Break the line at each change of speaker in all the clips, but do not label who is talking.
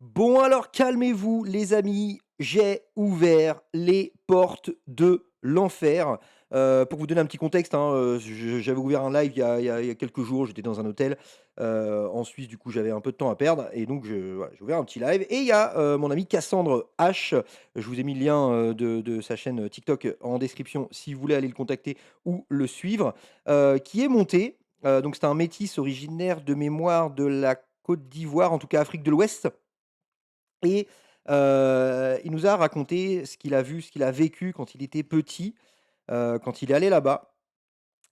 Bon alors calmez-vous les amis, j'ai ouvert les portes de l'enfer. Pour vous donner un petit contexte, hein, j'avais ouvert un live il y a quelques jours, j'étais dans un hôtel, en Suisse, du coup j'avais un peu de temps à perdre et donc voilà, j'ai ouvert un petit live et il y a, mon ami Cassandre H, je vous ai mis le lien, de sa chaîne, TikTok en description si vous voulez aller le contacter ou le suivre, qui est monté. Donc c'est un métis originaire de mémoire de la Côte d'Ivoire, en tout cas Afrique de l'Ouest. Et il nous a raconté ce qu'il a vu, ce qu'il a vécu quand il était petit, quand il est allé là-bas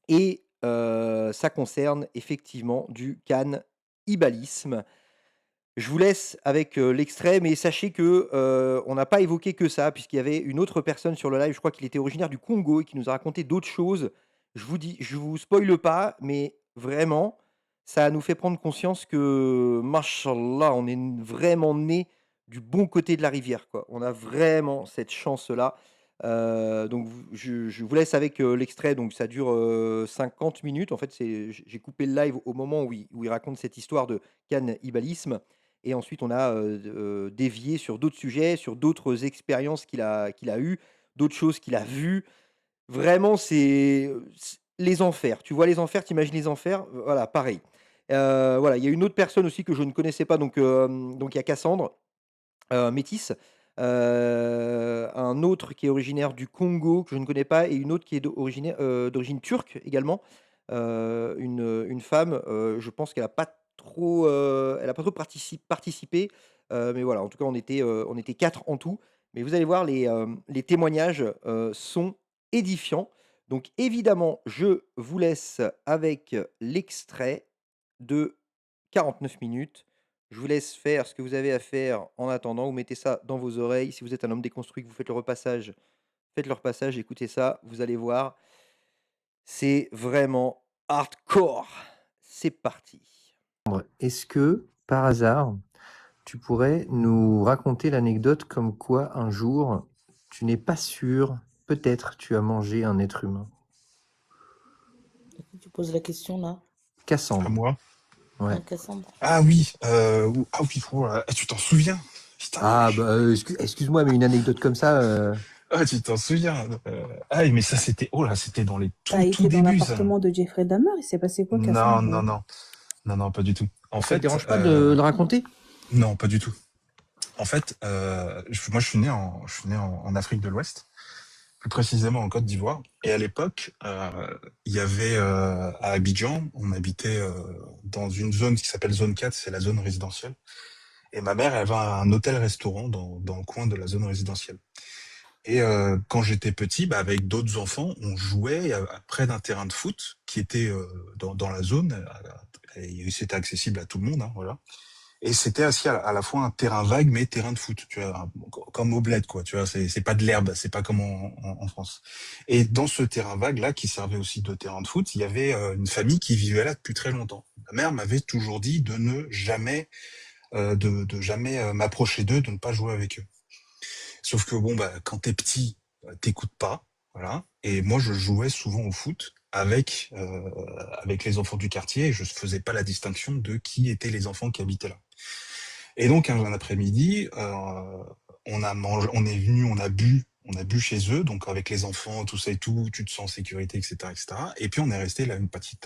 et ça concerne effectivement du cannibalisme. Je vous laisse avec, l'extrait, mais sachez que, on n'a pas évoqué que ça, puisqu'il y avait une autre personne sur le live, je crois qu'il était originaire du Congo et qui nous a raconté d'autres choses. Je vous spoile pas, mais vraiment, ça nous fait prendre conscience que, machallah, on est vraiment né du bon côté de la rivière, quoi. On a vraiment cette chance-là. Donc je vous laisse avec, l'extrait, donc ça dure, 50 minutes. En fait, j'ai coupé le live au moment où il raconte cette histoire de cannibalisme et ensuite on a, dévié sur d'autres sujets, sur d'autres expériences qu'il a eues, d'autres choses qu'il a vues. Vraiment, c'est les enfers. Tu vois les enfers, tu imagines les enfers, voilà, pareil. Voilà, il y a une autre personne aussi que je ne connaissais pas, donc il y a Cassandre, métisse, un autre qui est originaire du Congo que je ne connais pas et une autre qui est d'origine turque également. Une femme, je pense qu'elle a pas trop, elle a pas trop participé, mais voilà, en tout cas, on était 4 en tout. Mais vous allez voir, les témoignages, sont édifiants. Donc évidemment, je vous laisse avec l'extrait de 49 minutes. Je vous laisse faire ce que vous avez à faire en attendant. Vous mettez ça dans vos oreilles. Si vous êtes un homme déconstruit, que vous faites le repassage, écoutez ça, vous allez voir, c'est vraiment hardcore. C'est parti.
Est-ce que, par hasard, tu pourrais nous raconter l'anecdote comme quoi un jour, tu n'es pas sûr, peut-être tu as mangé un être humain?
Tu poses la question là.
À
Cassandre.
moi?
Ouais.
Ah, Cassandre.
Ah oui, ah oui, oh là, tu t'en souviens? Putain, la
Ah
vache.
bah excuse-moi, mais une anecdote comme ça.
Ah, tu t'en souviens? Ah, mais ça, c'était, oh là, c'était dans les
T'as
tout
été dans
débuts, ça.
l'appartement de Jeffrey Dahmer, il s'est passé quoi,
Non,
Cassandre?
non, non, non, non, pas du tout. En
Ça te
fait,
dérange pas de le raconter?
non, pas du tout. En fait, moi, je suis né en Afrique de l'Ouest, plus précisément en Côte d'Ivoire. Et à l'époque, il y avait à Abidjan, on habitait dans une zone qui s'appelle zone 4, c'est la zone résidentielle. Et ma mère, elle avait un hôtel-restaurant dans le coin de la zone résidentielle. Et quand j'étais petit, bah, avec d'autres enfants, on jouait près d'un terrain de foot qui était dans la zone. Et c'était accessible à tout le monde, hein, voilà. Et c'était aussi à la fois un terrain vague, mais terrain de foot, tu vois, comme au bled, quoi. Tu vois, c'est pas de l'herbe, c'est pas comme en France. Et dans ce terrain vague là, qui servait aussi de terrain de foot, il y avait une famille qui vivait là depuis très longtemps. Ma mère m'avait toujours dit de ne jamais de jamais m'approcher d'eux, de ne pas jouer avec eux. Sauf que bon, bah, quand t'es petit, t'écoutes pas, voilà. Et moi, je jouais souvent au foot avec les enfants du quartier et je faisais pas la distinction de qui étaient les enfants qui habitaient là. Et donc un après-midi, on est venu, on a bu chez eux, donc avec les enfants, tout ça et tout, tu te sens en sécurité, etc., etc. Et puis on est resté là une petite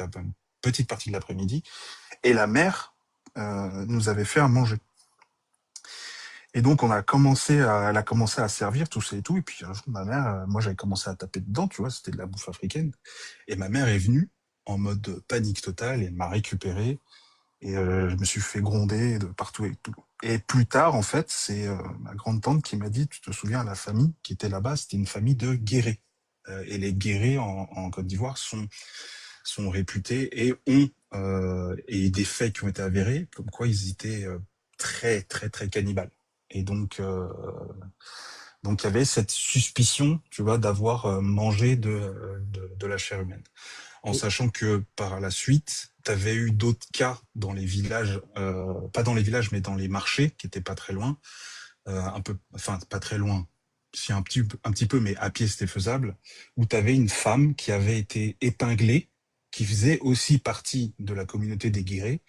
partie de l'après-midi et la mère nous avait fait à manger. Et donc elle a commencé à servir tout ça et tout. Et puis un jour, ma mère, moi j'avais commencé à taper dedans, tu vois, c'était de la bouffe africaine. Et ma mère est venue en mode panique totale et elle m'a récupéré. Et je me suis fait gronder de partout et tout. Et plus tard, en fait, c'est ma grande tante qui m'a dit, tu te souviens, la famille qui était là-bas, c'était une famille de guérés. Et les guérés en Côte d'Ivoire sont réputés et ont et des faits qui ont été avérés, comme quoi ils étaient très très très cannibales. Et donc il y avait cette suspicion, tu vois, d'avoir mangé de la chair humaine. En
Et
sachant que par la suite, tu avais eu d'autres cas dans les villages, pas dans les villages, mais dans les marchés, qui étaient pas très loin, un peu, enfin pas très loin, si un petit peu, mais à pied c'était faisable, où tu avais une femme qui avait été épinglée, qui faisait aussi partie de la communauté des guérés,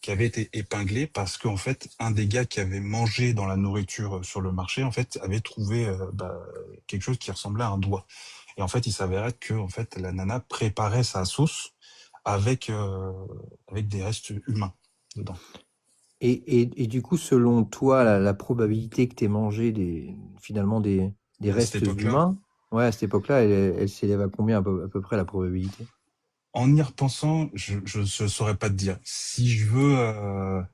qui avait été épinglé parce qu'en fait, un des gars qui avait mangé dans la nourriture sur le marché, en fait, avait trouvé quelque chose qui ressemblait à un doigt. Et en fait, il s'avérait que en fait, la nana préparait sa sauce avec, avec des restes humains dedans.
Et du coup, selon toi, la probabilité que tu aies mangé finalement des
À cette
restes
époque-là,
humains, ouais, à cette époque-là, elle s'élève à combien à peu près la probabilité?
en y repensant, je ne saurais pas te dire. Si je veux,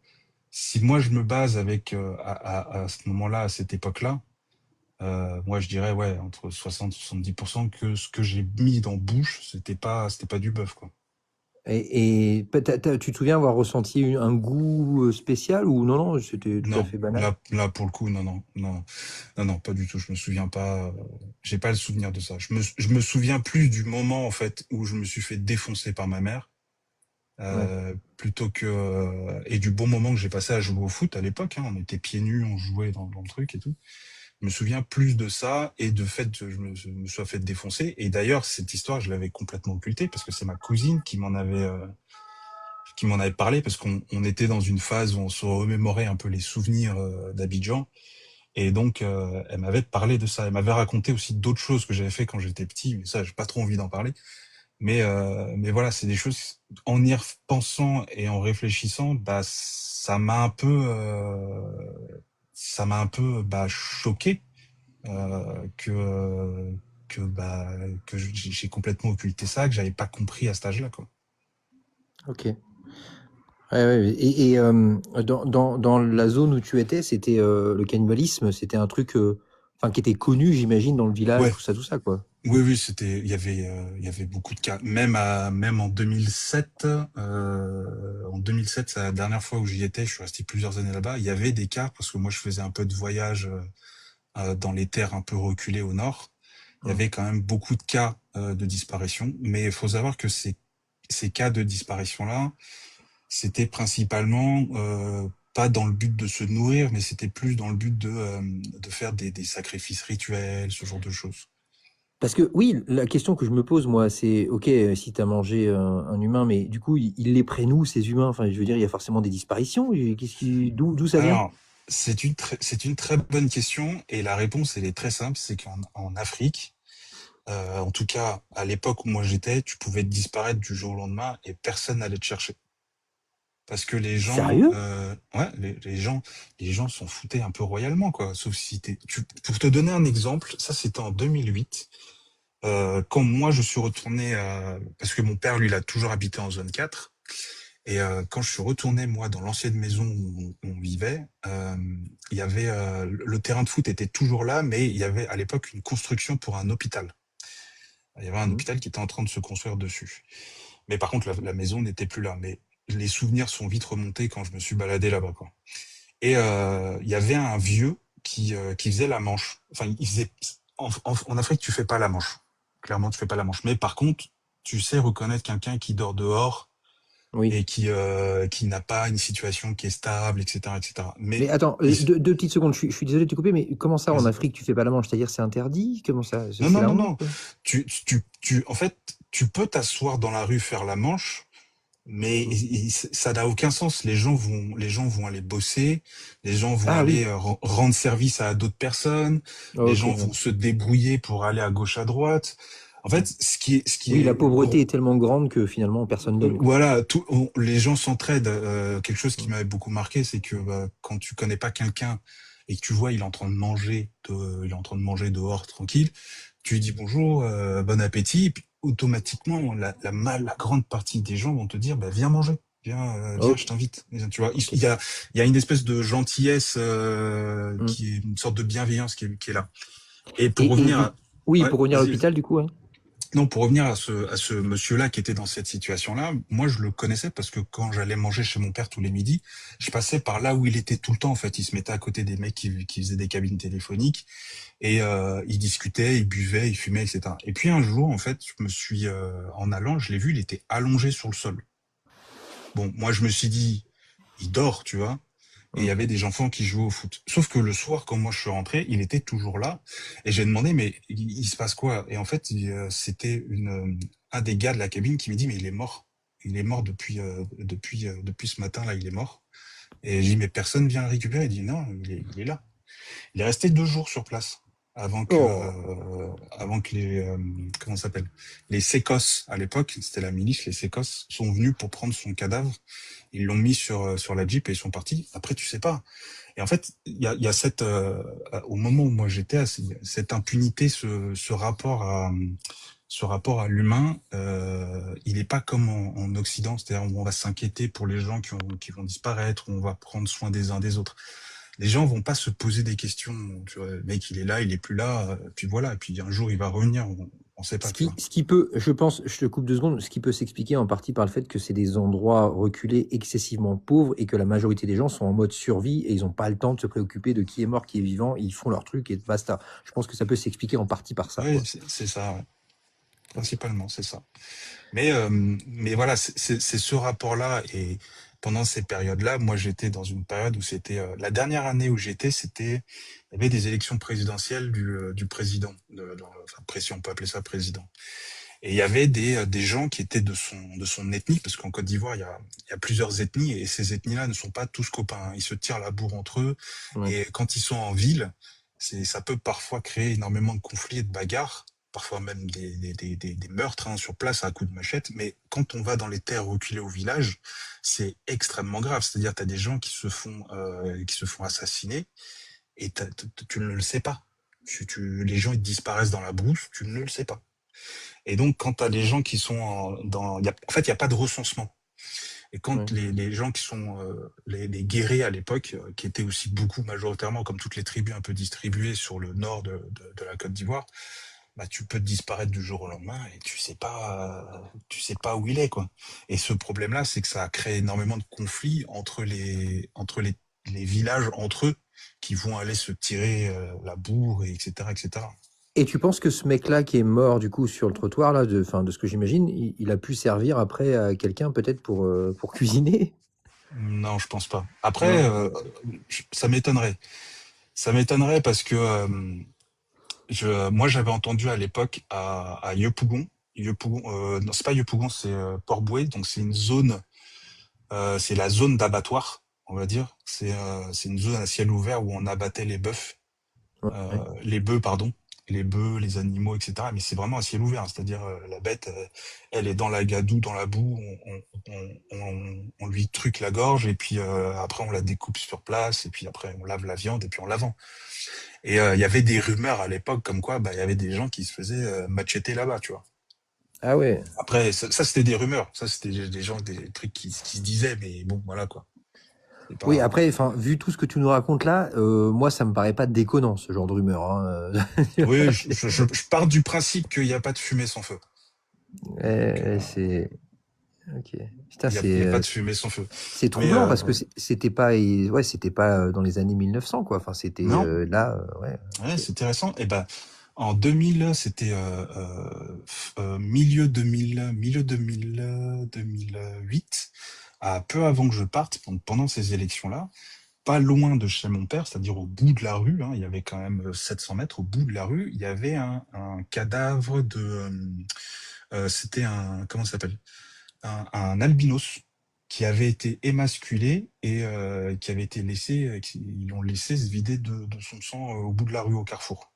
si moi je me base avec à ce moment-là, à cette époque-là, moi je dirais ouais entre 60 et 70% que ce que j'ai mis dans bouche, c'était pas du bœuf quoi.
Tu te souviens avoir ressenti un goût spécial ou non, non, c'était tout à
Non,
fait banal?
là pour le coup, non, pas du tout. Je me souviens pas. J'ai pas le souvenir de ça. Je me souviens plus du moment en fait où je me suis fait défoncer par ma mère,
Ouais.
plutôt que et du bon moment que j'ai passé à jouer au foot à l'époque. Hein, on était pieds nus, on jouait dans le truc et tout. Je me souviens plus de ça et de fait que je me sois fait défoncer. Et d'ailleurs, cette histoire, je l'avais complètement occultée parce que c'est ma cousine qui m'en avait parlé parce qu'on était dans une phase où on se remémorait un peu les souvenirs d'Abidjan. Et donc, elle m'avait parlé de ça. Elle m'avait raconté aussi d'autres choses que j'avais fait quand j'étais petit, mais ça, j'ai pas trop envie d'en parler. Mais voilà, c'est des choses, en y repensant et en réfléchissant, bah, ça m'a un peu bah, choqué que bah, que j'ai complètement occulté ça, que j'avais pas compris à cet âge-là, quoi.
Ok. Ouais, ouais, dans la zone où tu étais, c'était le cannibalisme, c'était un truc enfin, qui était connu, j'imagine, dans le village,
Ouais,
tout ça, quoi.
oui, c'était, il y avait beaucoup de cas. Même en 2007, c'est la dernière fois où j'y étais, je suis resté plusieurs années là-bas. Il y avait des cas parce que moi, je faisais un peu de voyage dans les terres un peu reculées au nord. Il y
Hum.
avait quand même beaucoup de cas de disparition, mais il faut savoir que ces cas de disparition-là, c'était principalement pas dans le but de se nourrir, mais c'était plus dans le but de faire des sacrifices rituels, ce genre de choses.
Parce que oui, la question que je me pose, moi, c'est, ok, si tu as mangé un humain, mais du coup, ils les prennent où, ces humains? Enfin, je veux dire, il y a forcément des disparitions. D'où ça vient?
Alors, c'est une très bonne question et la réponse, elle est très simple, c'est qu'en Afrique, en tout cas à l'époque où moi j'étais, tu pouvais disparaître du jour au lendemain et personne n'allait te chercher. Parce que
Sérieux?
ouais, les gens s'en foutaient un peu royalement, quoi. Sauf si pour te donner un exemple, ça c'était en 2008. Quand moi je suis retourné, parce que mon père lui il a toujours habité en zone 4, et quand je suis retourné moi dans l'ancienne maison où on vivait, il y avait le terrain de foot était toujours là, mais il y avait à l'époque une construction pour un hôpital. Il y avait un
Hum.
hôpital qui était en train de se construire dessus. Mais par contre la maison n'était plus là. Mais les souvenirs sont vite remontés quand je me suis baladé là-bas, quoi. Et il y avait un vieux qui faisait la manche. Enfin, il faisait en Afrique, tu fais pas la manche. Clairement, tu fais pas la manche. Mais par contre, tu sais reconnaître quelqu'un qui dort dehors
Oui.
et qui n'a pas une situation qui est stable, etc., etc.
Mais
Mais
attends,
il-
deux petites secondes, je suis désolé de te couper, mais comment ça, en
vas-y.
Afrique, tu fais pas la manche? C'est-à-dire, c'est interdit? Comment ça?
Non,
C'est
non,
la
non,
honte,
non.
quoi?
En fait, tu peux t'asseoir dans la rue faire la manche, mais
Hum.
ça n'a aucun sens. Les gens vont aller bosser, les gens vont
Ah
aller
oui,
rendre service à d'autres personnes, les
ok.
gens
Ouais.
vont se débrouiller pour aller à gauche à droite. En fait,
Hum.
ce qui
Oui, la
est
pauvreté est tellement grande que finalement, personne donne, quoi.
voilà, les gens s'entraident. Quelque chose qui
Hum.
m'avait beaucoup marqué, c'est que quand tu connais pas quelqu'un et que tu vois il est en train de manger, il est en train de manger dehors tranquille, tu lui dis bonjour, bon appétit, et puis automatiquement la grande partie des gens vont te dire bah, viens manger, viens,
Ok,
je t'invite. Tu vois,
ok.
il y a une espèce de gentillesse
Hum.
qui est une sorte de bienveillance qui est là. Et pour
Et,
revenir
et,
à
et- oui,
ouais,
pour revenir à
vas-y.
l'hôpital, du coup, ouais.
Non, pour revenir à ce monsieur-là qui était dans cette situation-là, moi je le connaissais parce que quand j'allais manger chez mon père tous les midis, je passais par là où il était tout le temps en fait. Il se mettait à côté des mecs qui faisaient des cabines téléphoniques et il discutait, il buvait, il fumait, etc. Et puis un jour en fait, je me suis en allant, je l'ai vu, il était allongé sur le sol. Bon, moi je me suis dit, il dort, tu vois. Et il y
Hum.
avait des enfants qui jouaient au foot. Sauf que le soir, quand moi je suis rentré, il était toujours là. Et j'ai demandé, mais il se passe quoi? Et en fait, c'était un des gars de la cabine qui m'a dit, mais il est mort. Il est mort depuis ce matin-là, il est mort. Et j'ai dit, mais personne vient le récupérer. Il dit, non, il est là. Il est resté 2 jours sur place
Oh,
avant que comment ça s'appelle? Les Sécos, à l'époque, c'était la milice, les Sécos, sont venus pour prendre son cadavre. Ils l'ont mis sur la Jeep et ils sont partis. Après, tu sais pas. Et en fait, il y a au moment où moi j'étais, cette impunité, ce rapport à l'humain, il n'est pas comme en Occident, c'est-à-dire où on va s'inquiéter pour les gens qui vont disparaître, où on va prendre soin des uns des autres. Les gens vont pas se poser des questions. Tu vois, le mec, il est là, il est plus là, puis voilà. Et puis un jour, il va revenir. On sait pas, tu vois.
Ce qui peut, je pense, je te coupe 2 secondes, ce qui peut s'expliquer en partie par le fait que c'est des endroits reculés excessivement pauvres et que la majorité des gens sont en mode survie et ils n'ont pas le temps de se préoccuper de qui est mort, qui est vivant, ils font leur truc et basta. Je pense que ça peut s'expliquer en partie par ça,
Oui,
quoi.
c'est ça, ouais. Principalement, c'est ça. Mais voilà, c'est ce rapport-là. Et pendant ces périodes-là, moi, j'étais dans une période où c'était la dernière année où j'étais, il y avait des élections présidentielles du président, enfin, si on peut appeler ça président. Et il y avait des gens qui étaient de son ethnie, parce qu'en Côte d'Ivoire, il y a plusieurs ethnies, et ces ethnies-là ne sont pas tous copains, hein. Ils se tirent la bourre entre eux,
Ouais.
et quand ils sont en ville, ça peut parfois créer énormément de conflits et de bagarres, parfois même des meurtres, hein, sur place à coups de machette. Mais quand on va dans les terres reculées au village, c'est extrêmement grave. C'est-à-dire, tu as des gens qui se font assassiner, et tu ne le sais pas. Les gens, ils disparaissent dans la brousse, tu ne le sais pas. Et donc, quand tu as les gens qui sont en fait, il n'y a pas de recensement. Et quand
Ouais.
les gens qui sont les guerriers à l'époque, qui étaient aussi beaucoup majoritairement, comme toutes les tribus un peu distribuées sur le nord de la Côte d'Ivoire, bah, tu peux disparaître du jour au lendemain et tu sais pas où il est, quoi. Et ce problème-là, c'est que ça a créé énormément de conflits entre les villages entre eux, qui vont aller se tirer la bourre, et etc., etc.
Et tu penses que ce mec-là qui est mort du coup sur le trottoir, là, enfin, de ce que j'imagine, il a pu servir après à quelqu'un peut-être pour cuisiner?
Non, je pense pas. Après,
Non.
ça m'étonnerait. Ça m'étonnerait parce que moi, j'avais entendu à l'époque à Yopougon. Yopougon, non, c'est pas Yopougon, c'est Port-Bouët. Donc c'est une zone, c'est la zone d'abattoir, on va dire. C'est une zone à ciel ouvert où on abattait
Ouais.
les bœufs, pardon, les bœufs, les animaux, etc. Mais c'est vraiment à ciel ouvert, hein. C'est-à-dire la bête, elle est dans la gadoue, dans la boue, on lui truque la gorge et puis après on la découpe sur place et puis après on lave la viande et puis on la vend. Et il y avait des rumeurs à l'époque comme quoi bah il y avait des gens qui se faisaient macheter là-bas, tu vois.
Ah ouais.
Après ça c'était des rumeurs, ça c'était des gens, des trucs qui se disaient, mais bon voilà quoi. C'est
Oui,
pas.
après, enfin, vu tout ce que tu nous racontes là, moi, ça me paraît pas déconnant, ce genre de rumeur, hein.
Oui, je pars du principe qu'il n'y a pas de fumée sans feu. Donc
C'est ok. Putain,
il y a pas de fumée sans feu.
c'est
Mais
troublant parce que c'était pas, ouais, c'était pas dans les années 1900, quoi. Enfin, c'était
non,
là, ouais.
ouais,
Ok.
c'est intéressant. Et ben en 2000, c'était milieu 2000, milieu 2000, 2008, peu avant que je parte, pendant ces élections-là, pas loin de chez mon père, c'est-à-dire au bout de la rue, hein, il y avait quand même 700 mètres au bout de la rue, il y avait un cadavre c'était comment ça s'appelle? Un albinos qui avait été émasculé et qui avait été laissé, ils l'ont laissé se vider de son sang au bout de la rue au carrefour.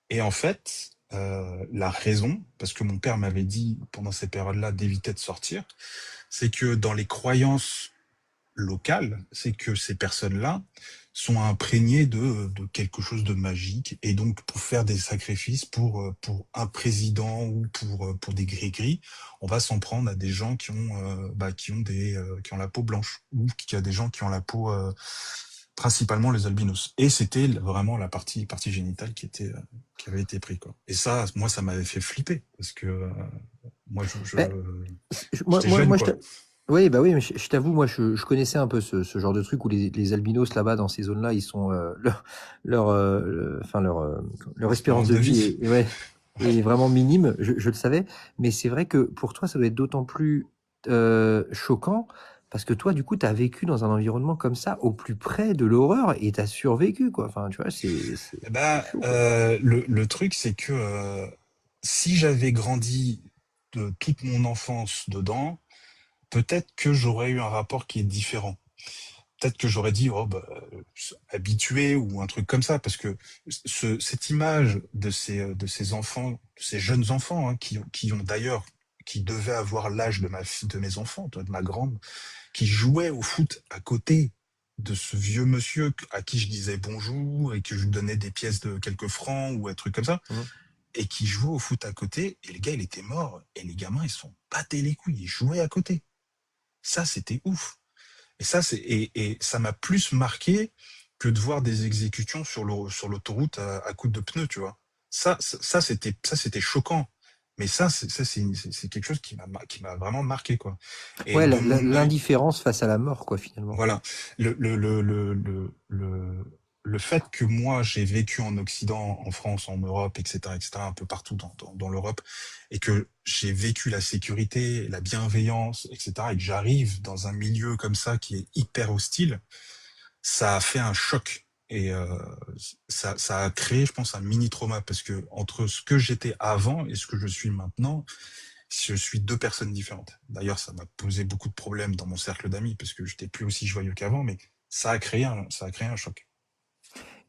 Et en fait, la raison, parce que mon père m'avait dit pendant ces périodes-là d'éviter de sortir, c'est que dans les croyances locales, c'est que ces personnes-là sont imprégnées de quelque chose de magique, et donc pour faire des sacrifices pour un président ou pour des gris-gris, on va s'en prendre à des gens qui ont la peau blanche, ou qui a des gens qui ont la peau principalement les albinos. Et c'était vraiment la partie génitale qui avait été prise, quoi. Et ça, moi, ça m'avait fait flipper parce que moi,
Ben,
j'étais jeune, quoi.
oui, bah oui, mais je t'avoue, moi, je connaissais un peu ce genre de truc où les albinos là-bas dans ces zones-là, ils sont enfin leur espérance
L'espérance
de
de
vie
vie.
ouais,
Ouais.
est vraiment minime. Je le savais, mais c'est vrai que pour toi, ça doit être d'autant plus choquant parce que toi, du coup, tu as vécu dans un environnement comme ça, au plus près de l'horreur et tu as survécu, quoi. Enfin, tu vois,
Eh
c'est
ben,
chaud, quoi.
le truc, c'est que si j'avais grandi de toute mon enfance dedans, peut-être que j'aurais eu un rapport qui est différent. Peut-être que j'aurais dit, oh, bah, habitué ou un truc comme ça, parce que cette image de ces enfants, de ces jeunes enfants, hein, qui ont d'ailleurs, qui devaient avoir l'âge de mes enfants, de ma grande, qui jouaient au foot à côté de ce vieux monsieur à qui je disais bonjour et que je lui donnais des pièces de quelques francs ou un truc comme ça,
Mmh.
et qui jouait au foot à côté, et le gars, il était mort, et les gamins, ils se sont battés les couilles, ils jouaient à côté. Ça, c'était ouf. Et ça, et ça m'a plus marqué que de voir des exécutions sur l'autoroute à coups de pneus, tu vois. C'était choquant. Mais c'est quelque chose qui m'a vraiment marqué, quoi. Et
Ouais,
de mon œil,
l'indifférence face à la mort, quoi, finalement.
voilà. Le fait que moi, j'ai vécu en Occident, en France, en Europe, etc., un peu partout dans l'Europe, et que j'ai vécu la sécurité, la bienveillance, etc., et que j'arrive dans un milieu comme ça qui est hyper hostile, ça a fait un choc. Et ça a créé, je pense, un mini-trauma, parce que entre ce que j'étais avant et ce que je suis maintenant, je suis deux personnes différentes. D'ailleurs, ça m'a posé beaucoup de problèmes dans mon cercle d'amis, parce que j'étais plus aussi joyeux qu'avant, mais ça a créé un choc.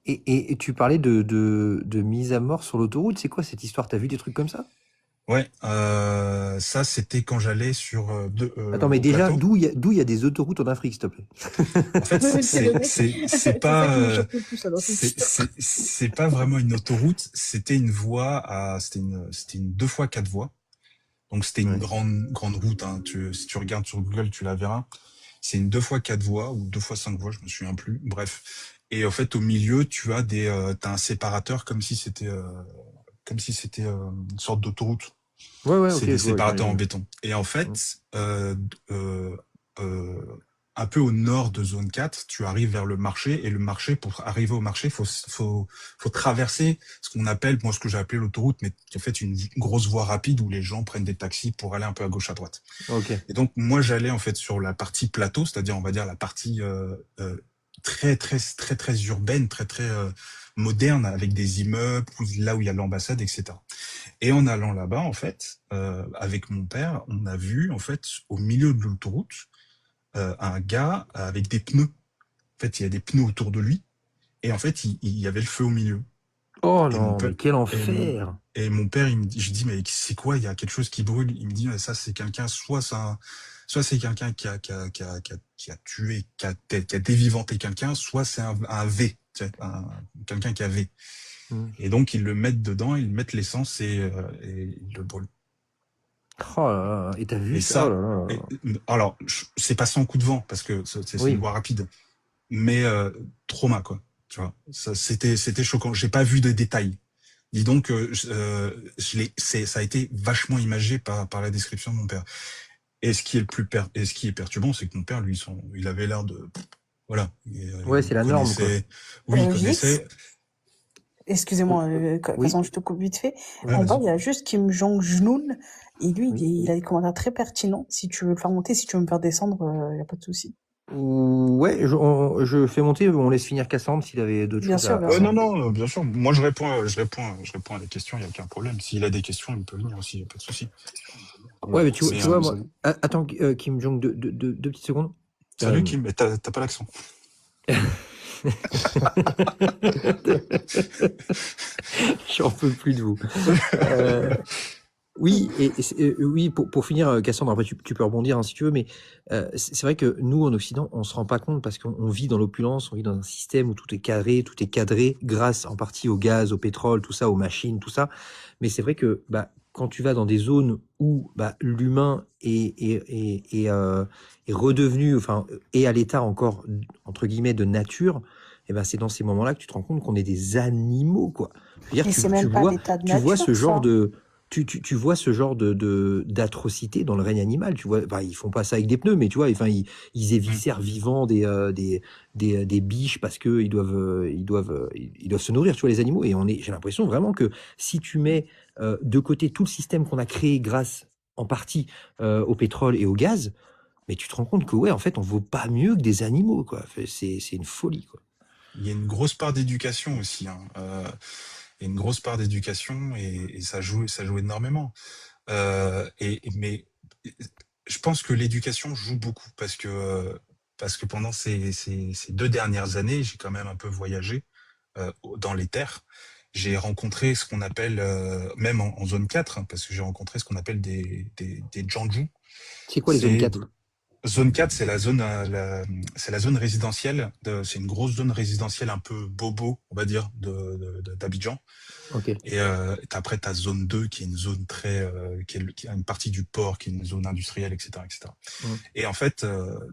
Et tu parlais de mise à mort sur l'autoroute. C'est quoi cette histoire? T'as vu des trucs comme ça?
Ouais, ça c'était quand j'allais
Attends, mais
au
déjà,
plateau.
d'où il y a des autoroutes en Afrique, s'il te plaît?
En fait,
Oui, c'est le mec.
c'est
C'est ça
pas
qui me choque le plus là, dans cette histoire.
c'est pas vraiment une autoroute, c'était une voie c'était une 2x4 voies. Donc c'était une
Ouais.
grande route, hein. Si tu regardes sur Google, tu la verras. C'est une 2x4 voies ou 2x5 voies, je me souviens plus. Bref. Et en fait, au milieu, tu as t'as un séparateur comme si c'était une sorte d'autoroute.
Ouais, ok,
C'est des
je vois,
séparateurs en
j'imagine.
béton. Et en
Mm.
fait, euh, un peu au nord de zone 4, tu arrives vers le marché, et le marché, pour arriver au marché, faut traverser ce qu'on appelle, moi, ce que j'ai appelé l'autoroute, mais qui est en fait une grosse voie rapide où les gens prennent des taxis pour aller un peu à gauche, à droite.
Ok.
Et donc, moi, j'allais en fait sur la partie plateau, c'est-à-dire, on va dire, la partie très urbaine, très moderne, avec des immeubles, là où il y a l'ambassade, etc. Et en allant là-bas, en fait, avec mon père, on a vu, en fait, au milieu de l'autoroute, un gars avec des pneus. En fait, il y a des pneus autour de lui, et en fait, il y avait le feu au milieu.
Oh
Et mon
non,
père,
mais quel
et mon,
enfer!
et mon père, je dis, mais c'est quoi? Il y a quelque chose qui brûle. Il me dit, ça, c'est quelqu'un, soit c'est quelqu'un qui a tué, qui a dévivanté quelqu'un, soit c'est un V, tu sais, quelqu'un qui a V.
Mm.
Et donc, ils le mettent dedans, ils mettent l'essence, et ils le brûlent.
Oh là là, et t'as vu
Et
ça? Oh
ça,
là là là
et-
là.
alors, c'est passé en coup de vent, parce que c'est une
Oui.
voie rapide, mais trauma, quoi. Tu vois, c'était choquant. J'ai pas vu de détails. Dis donc, ça a été vachement imagé par la description de mon père. Et ce qui est perturbant, c'est que mon père, lui, il avait l'air de, voilà,
Ouais,
il
c'est la norme, quoi.
connaissait, oui, il
Vix,
connaissait.
excusez-moi,
Oui,
Cassandre, je te coupe vite fait.
Ouais,
En bas,
vas-y.
il y a juste Kim Jong-un. Et lui,
oui.
il a des commentaires très pertinents. Si tu veux le faire monter, si tu veux me faire descendre, il n'y a pas de souci.
Ouais, je fais monter, on laisse finir Cassandre s'il avait d'autres
Bien
choses
sûr, bien
à...
sûr.
Non, non, bien sûr. Moi, je réponds à des questions, il n'y a aucun problème. S'il a des questions, il peut venir aussi, il n'y a pas de souci.
Ouais, mais tu
Mais,
vois, moi... Attends, Kim Jong, deux petites secondes.
salut Kim, mais t'as pas l'accent.
J'en peux plus de vous. Oui, oui, pour finir, Cassandre, après tu peux rebondir hein, si tu veux, mais c'est vrai que nous, en Occident, on se rend pas compte parce qu'on vit dans l'opulence, on vit dans un système où tout est carré, tout est cadré, grâce en partie au gaz, au pétrole, tout ça, aux machines, tout ça. Mais c'est vrai que quand tu vas dans des zones où l'humain est redevenu, enfin, est à l'état encore, entre guillemets, de nature, et c'est dans ces moments-là que tu te rends compte qu'on est des animaux, quoi. Je veux dire,
Mais c'est même pas l'état de
tu vois
nature,
ce genre
ça.
de tu vois ce genre d'atrocité dans le règne animal, tu vois. Enfin, ils font pas ça avec des pneus, mais tu vois, enfin, ils éviscèrent vivants des biches parce que ils doivent se nourrir, tu vois, les animaux. Et j'ai l'impression vraiment que si tu mets de côté tout le système qu'on a créé grâce en partie au pétrole et au gaz, mais tu te rends compte que ouais, en fait, on vaut pas mieux que des animaux, quoi. C'est une folie, quoi.
Il y a une grosse part d'éducation aussi, hein. Il y a une grosse part d'éducation, et ça joue énormément. Mais je pense que l'éducation joue beaucoup parce que pendant ces 2 dernières années, j'ai quand même un peu voyagé, dans les terres. J'ai rencontré ce qu'on appelle, même en zone 4, hein, parce que j'ai rencontré ce qu'on appelle des Janju.
C'est quoi les zones
C'est
4?
Zone 4, c'est la zone résidentielle. C'est une grosse zone résidentielle un peu bobo, on va dire, d'Abidjan.
Ok.
Et après, tu as zone 2, qui est une zone très, qui a une partie du port, qui est une zone industrielle, etc., etc.
Mm.
Et en fait,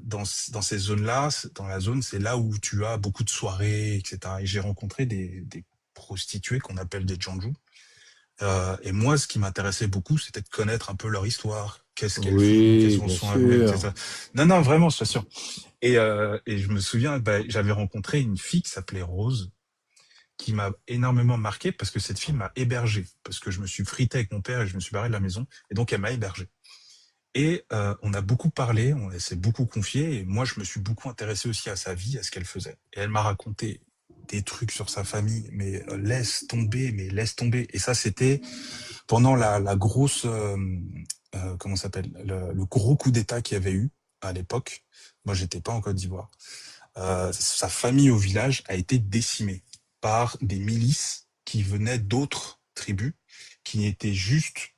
dans ces zones-là, dans la zone, c'est là où tu as beaucoup de soirées, etc. Et j'ai rencontré des prostituées qu'on appelle des Janju. Et moi, ce qui m'intéressait beaucoup, c'était de connaître un peu leur histoire. Qu'est-ce qu'elles font,
Oui,
qu'elles en
bien
sont arrivées,
sûr.
etc. Non, non, vraiment, je suis sûr. Et je me souviens, bah, j'avais rencontré une fille qui s'appelait Rose, qui m'a énormément marqué parce que cette fille m'a hébergé. Parce que je me suis frité avec mon père et je me suis barré de la maison. Et donc, elle m'a hébergé. Et on a beaucoup parlé, elle s'est beaucoup confiée. Et moi, je me suis beaucoup intéressé aussi à sa vie, à ce qu'elle faisait. Et elle m'a raconté des trucs sur sa famille, mais laisse tomber, mais laisse tomber. Et ça, c'était pendant la grosse, comment ça s'appelle, le gros coup d'État qu'il y avait eu à l'époque. Moi, j'étais pas en Côte d'Ivoire. Sa famille au village a été décimée par des milices qui venaient d'autres tribus, qui étaient juste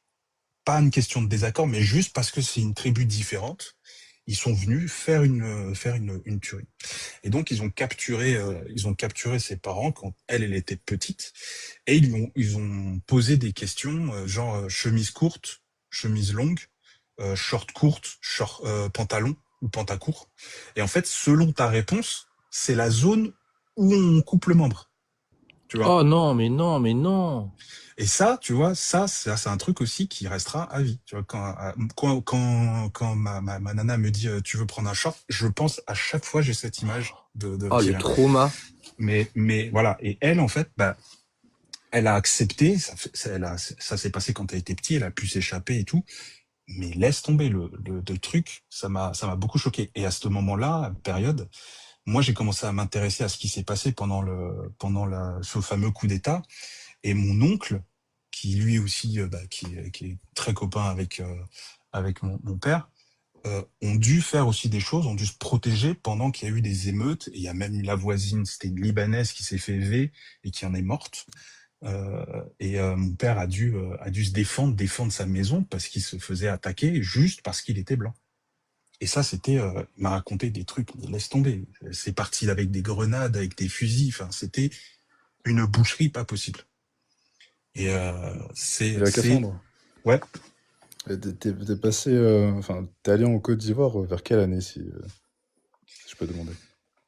pas une question de désaccord, mais juste parce que c'est une tribu différente. Ils sont venus faire une tuerie. Et donc ils ont capturé ses parents quand elle était petite, et ils ont posé des questions, genre chemise courte, chemise longue, short courte, pantalon ou pantacourt. Et en fait, selon ta réponse, c'est la zone où on coupe le membre. Tu vois.
Oh non, mais non, mais non.
Et ça, tu vois, c'est un truc aussi qui restera à vie. Tu vois, quand ma nana me dit tu veux prendre un short, je pense à chaque fois j'ai cette image de
Oh, le
Kylian.
trauma.
Mais voilà. Et elle, en fait, bah, elle a accepté. Ça s'est passé quand elle était petite. Elle a pu s'échapper et tout. Mais laisse tomber le truc. Ça m'a beaucoup choqué. Et à ce moment-là, période, moi, j'ai commencé à m'intéresser à ce qui s'est passé pendant ce fameux coup d'État. Et mon oncle, qui lui aussi, qui est très copain avec mon père, ont dû faire aussi des choses, ont dû se protéger pendant qu'il y a eu des émeutes. Et il y a même eu la voisine, c'était une Libanaise qui s'est fait élever et qui en est morte. Mon père a dû se défendre sa maison parce qu'il se faisait attaquer juste parce qu'il était blanc. Et ça, il m'a raconté des trucs, mais laisse tomber. C'est parti avec des grenades, avec des fusils. Enfin, c'était une boucherie pas possible. Et
Cassandre,
ouais.
t'es passé, enfin, t'es allé en Côte d'Ivoire vers quelle année, si je peux demander?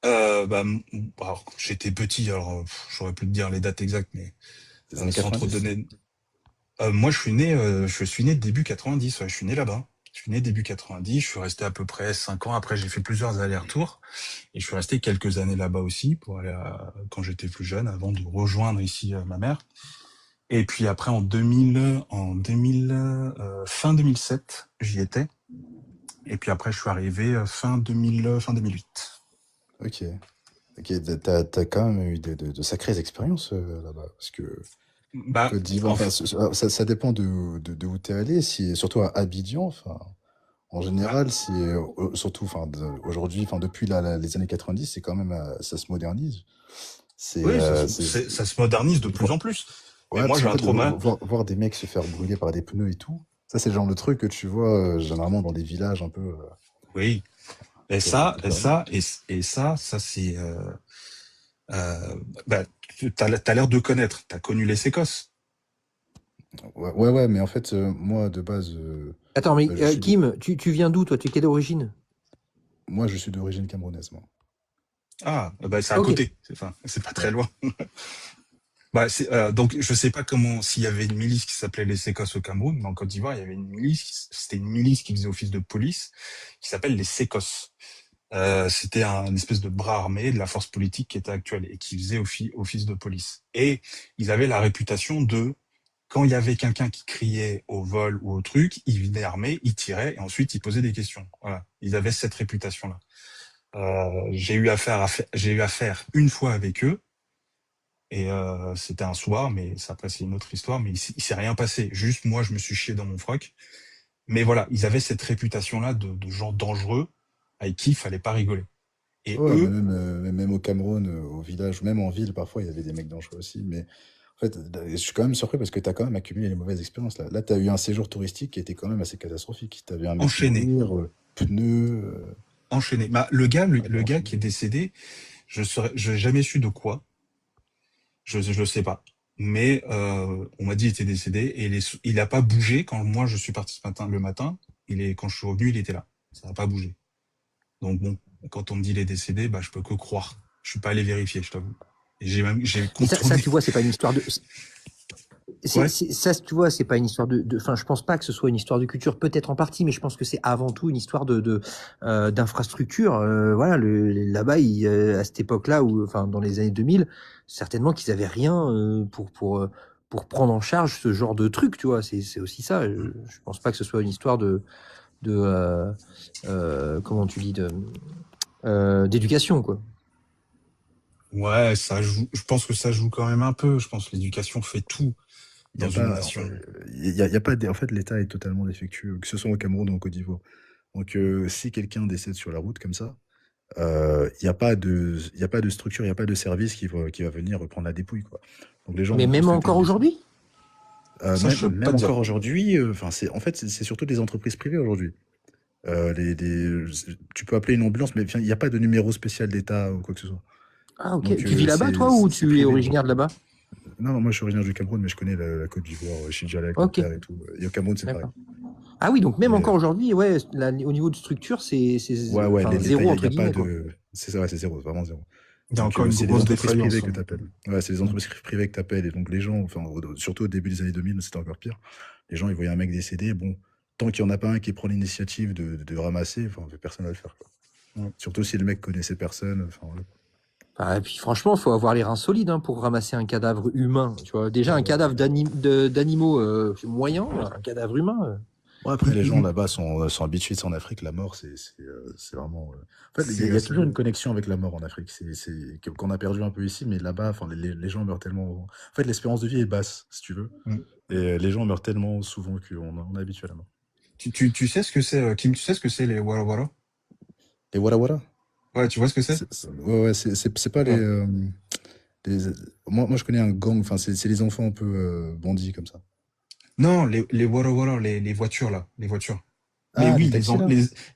Alors, j'étais petit, alors j'aurais pu te dire les dates exactes, mais
Des années
sans trop
90?
donner. Moi, je suis né début 90. Ouais, je suis né là-bas. Je suis né début 90. Je suis resté à peu près 5 ans. Après, j'ai fait plusieurs allers-retours et je suis resté quelques années là-bas aussi pour aller quand j'étais plus jeune, avant de rejoindre ici ma mère. Et puis après, en 2000, fin 2007, j'y étais. Et puis après, je suis arrivé fin 2008.
Ok. Ok, t'as quand même eu de sacrées expériences là-bas. Parce que
Bah,
Côte d'Ivoire,
en
enfin,
f-
ça dépend de où t'es allé, si, surtout à Abidjan, enfin, en
bah,
général, si, surtout enfin, aujourd'hui, enfin, depuis les années 90, c'est quand même, ça se modernise. C'est,
oui,
c'est-
ça se modernise de plus
vo-
en plus. Mais
ouais,
moi,
parce
j'ai
qu'en
un
fait,
trauma.
voir des mecs se faire brûler par des pneus et tout, ça, c'est le genre de truc que tu vois généralement dans des villages un peu,
Oui. Et
un peu
ça, et
perdus.
ça, et ça, c'est. Bah, t'as l'air de connaître. T'as connu les sécosses.
Ouais, ouais, ouais, mais en fait, moi, de base,
Attends, mais
je suis
Kim, tu viens d'où, toi? Tu es quelle origine?
moi, je suis d'origine camerounaise, moi.
Ah, bah, c'est à
Ok.
côté. C'est pas très
Ouais.
loin. Bah, donc, je sais pas s'il y avait une milice qui s'appelait les Sécosses au Cameroun, mais en Côte d'Ivoire, il y avait une milice, c'était une milice qui faisait office de police, qui s'appelle les Sécosses. C'était une espèce de bras armé de la force politique qui était actuelle et qui faisait office de police. Et ils avaient la réputation quand il y avait quelqu'un qui criait au vol ou au truc, ils venaient armés, ils tiraient et ensuite ils posaient des questions. Voilà. Ils avaient cette réputation-là. J'ai eu affaire une fois avec eux. Et c'était un soir, mais après c'est une autre histoire. Mais il s'est rien passé. Juste moi, je me suis chié dans mon froc. Mais voilà, ils avaient cette réputation-là de gens dangereux avec qui il fallait pas rigoler. Et
Ouais, mais
eux,
même au Cameroun, au village, même en ville, parfois, il y avait des mecs dangereux aussi. Mais en fait, je suis quand même surpris parce que tu as quand même accumulé les mauvaises expériences là. Là, tu as eu un séjour touristique qui était quand même assez catastrophique. Tu avais un mec
enchaînés,
mourir, pneus.
enchaînés. Bah, le gars qui est
Enchaîné.
décédé, je n'ai jamais su de quoi. Je le sais pas. Mais on m'a dit qu'il était décédé et il a pas bougé quand moi je suis parti le matin. Quand je suis revenu, il était là. Ça n'a pas bougé. Donc bon, quand on me dit il est décédé, bah je peux que croire. Je suis pas allé vérifier, je t'avoue. Et j'ai
Mais ça,
contourné.
tu vois, c'est pas une histoire de.
Ouais.
Ça, tu vois, c'est pas une histoire enfin, je pense pas que ce soit une histoire de culture, peut-être en partie, mais je pense que c'est avant tout une histoire d'infrastructure. Voilà, là-bas, à cette époque-là, ou enfin dans les années 2000, certainement qu'ils avaient rien pour prendre en charge ce genre de truc, tu vois. C'est aussi ça. Je pense pas que ce soit une histoire de comment tu dis, d'éducation, quoi.
Ouais, ça joue. Je pense que ça joue quand même un peu. Je pense que l'éducation fait tout
Il y a
dans une
pas,
nation.
il y a pas, en fait, l'État est totalement défectueux, que ce soit au Cameroun ou en Côte d'Ivoire. Donc, si quelqu'un décède sur la route comme ça, il y a pas de structure, il y a pas de service qui va venir reprendre la dépouille, quoi. Donc, les gens
Mais
vont
même
constater
encore
le décès.
aujourd'hui?
Ça, je peux pas
Même
te dire.
encore aujourd'hui, enfin, en fait, c'est surtout des entreprises privées aujourd'hui. Tu peux appeler une ambulance, mais il n'y a pas de numéro spécial d'État ou quoi que ce soit.
Ah, ok.
Donc,
Tu vis là-bas, toi, ou
c'est
tu es
privé.
originaire de là-bas?
Non, non, moi je suis originaire du Cameroun, mais je connais la Côte d'Ivoire. Je suis déjà allé avec mon
Ok,
père et tout. Et au Cameroun, c'est pareil.
d'accord. Ah oui, donc même
Mais
encore aujourd'hui, ouais, au niveau de structure,
ouais, ouais,
enfin,
l'État,
zéro,
il y
entre
a pas
guillemets, quoi.
de. C'est ça, ouais, c'est zéro, c'est vraiment zéro.
Il y a
Donc,
encore une
c'est des
grosse
entreprises privées
défaillance.
que tu appelles. Ouais, c'est des entreprises privées que tu appelles. Et donc, les gens, enfin, surtout au début des années 2000, c'était encore pire. Les gens, ils voyaient un mec décédé. Bon, tant qu'il n'y en a pas un qui prend l'initiative de ramasser, enfin, personne va le faire, quoi.
Ouais.
Surtout si le mec connaissait personne. Enfin, voilà.
Ah, et puis franchement, il faut avoir les reins solides, hein, pour ramasser un cadavre humain. Tu vois, déjà
Ah
un
ouais.
cadavre d'animaux moyen, un cadavre humain.
Bon, après, les gens là-bas sont habitués. En Afrique, la mort, c'est vraiment. En fait,
C'est
il y a toujours une connexion avec la mort en Afrique. Qu'on a perdu un peu ici, mais là-bas, enfin, les gens meurent tellement. En fait, l'espérance de vie est basse, si tu veux.
Mm.
Et les gens meurent tellement souvent on est habitué à la mort.
Tu sais ce que c'est, Kim, tu sais ce que c'est les Walla Walla?
Et voilà, voilà.
Ouais, tu vois ce que c'est?
Ouais, ouais, c'est pas
Ouais.
les- moi, je connais un gang. Enfin, c'est les enfants un peu bandits comme ça.
Non, les Walla Walla, les voitures, là, les voitures. Mais
Ah, les
oui,
taxis là?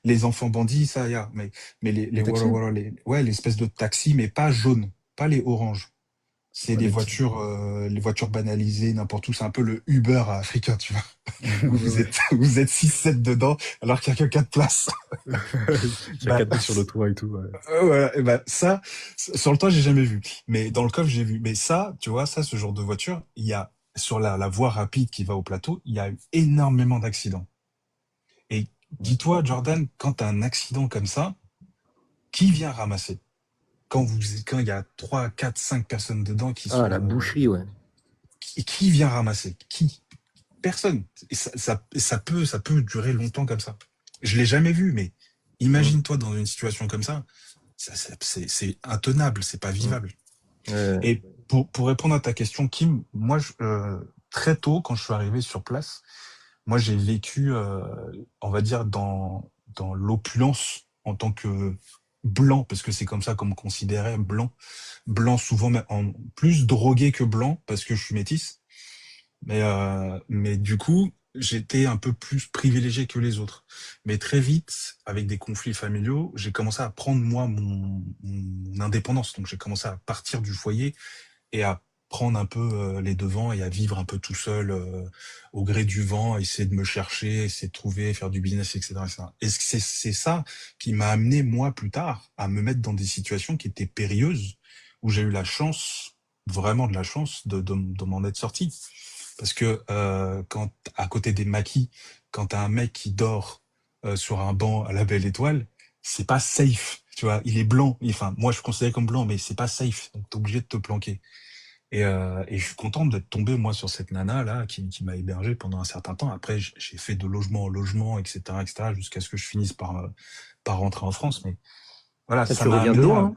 les enfants bandits, ça y a. Mais les
Les
Walla
taxis?
Walla, ouais, l'espèce de taxi, mais pas jaune, pas les oranges. C'est
Ouais,
les voitures banalisées, n'importe où. C'est un peu le Uber africain, tu vois.
ouais, ouais.
Vous êtes 6-7 dedans, alors qu'il n'y a que 4 places.
Il y a
Bah,
4 mecs sur le toit et tout. Ouais.
voilà, et bah, ça, sur le toit, j'ai jamais vu. Mais dans le coffre, j'ai vu. Mais ça, tu vois, ça, ce genre de voiture, il y a, sur la voie rapide qui va au plateau, il y a eu énormément d'accidents. Et
Ouais.
dis-toi, Jordan, quand tu as un accident comme ça, qui vient ramasser? Quand il y a 3, 4, 5 personnes dedans qui
Ah, la
sont,
boucherie, ouais.
qui vient ramasser? Qui? Personne. Et ça peut durer longtemps comme ça. Je l'ai jamais vu, mais
Mm,
imagine-toi dans une situation comme ça. C'est intenable, c'est pas
mm.
vivable.
Euh,
Et pour répondre à ta question, Kim, moi, très tôt, quand je suis arrivé sur place, moi, j'ai vécu, on va dire, dans l'opulence en tant que blanc, parce que c'est comme ça qu'on me considérait, blanc. Blanc, souvent, mais en plus drogué que blanc, parce que je suis métisse. Mais du coup, j'étais un peu plus privilégié que les autres. Mais très vite, avec des conflits familiaux, j'ai commencé à prendre, moi, mon indépendance. Donc, j'ai commencé à partir du foyer et à prendre un peu les devants et à vivre un peu tout seul au gré du vent, essayer de me chercher, essayer de trouver, faire du business, etc. etc. Et c'est ça qui m'a amené, moi, plus tard, à me mettre dans des situations qui étaient périlleuses, où j'ai eu la chance, vraiment de la chance, de m'en être sorti. Parce que quand à côté des maquis, quand t'as un mec qui dort sur un banc à la Belle Étoile, c'est pas safe. Tu vois, il est blanc. Enfin, moi, je le considère comme blanc, mais c'est pas safe. Donc, t'es obligé de te planquer. Et je suis content d'être tombé, moi, sur cette nana, là, qui m'a hébergé pendant un certain temps. Après, j'ai fait de logement en logement, etc., jusqu'à ce que je finisse par rentrer en France. Mais voilà,
Ça,
ça
tu
m'a
reviens de
amené
loin,
à...
hein.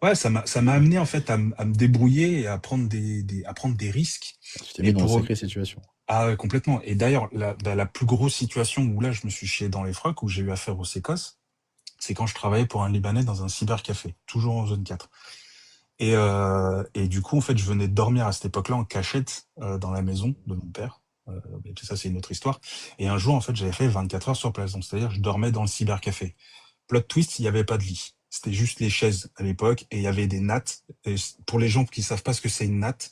Ouais, ça m'a amené en fait à me débrouiller et à prendre à prendre des risques.
Tu t'es
Et
mis dans une
pour
sacrée situation.
ah ouais, complètement. Et d'ailleurs, la plus grosse situation où là je me suis chié dans les frocs, où j'ai eu affaire aux sécos, c'est quand je travaillais pour un Libanais dans un cybercafé, toujours en zone 4. Et du coup, en fait, je venais de dormir à cette époque-là en cachette dans la maison de mon père. Mais tout ça, c'est une autre histoire. Et un jour, en fait, j'avais fait 24 heures sur place. Donc, c'est-à-dire, je dormais dans le cybercafé. Plot twist, il n'y avait pas de lit. C'était juste les chaises à l'époque et il y avait des nattes. Et pour les gens qui savent pas ce que c'est une natte,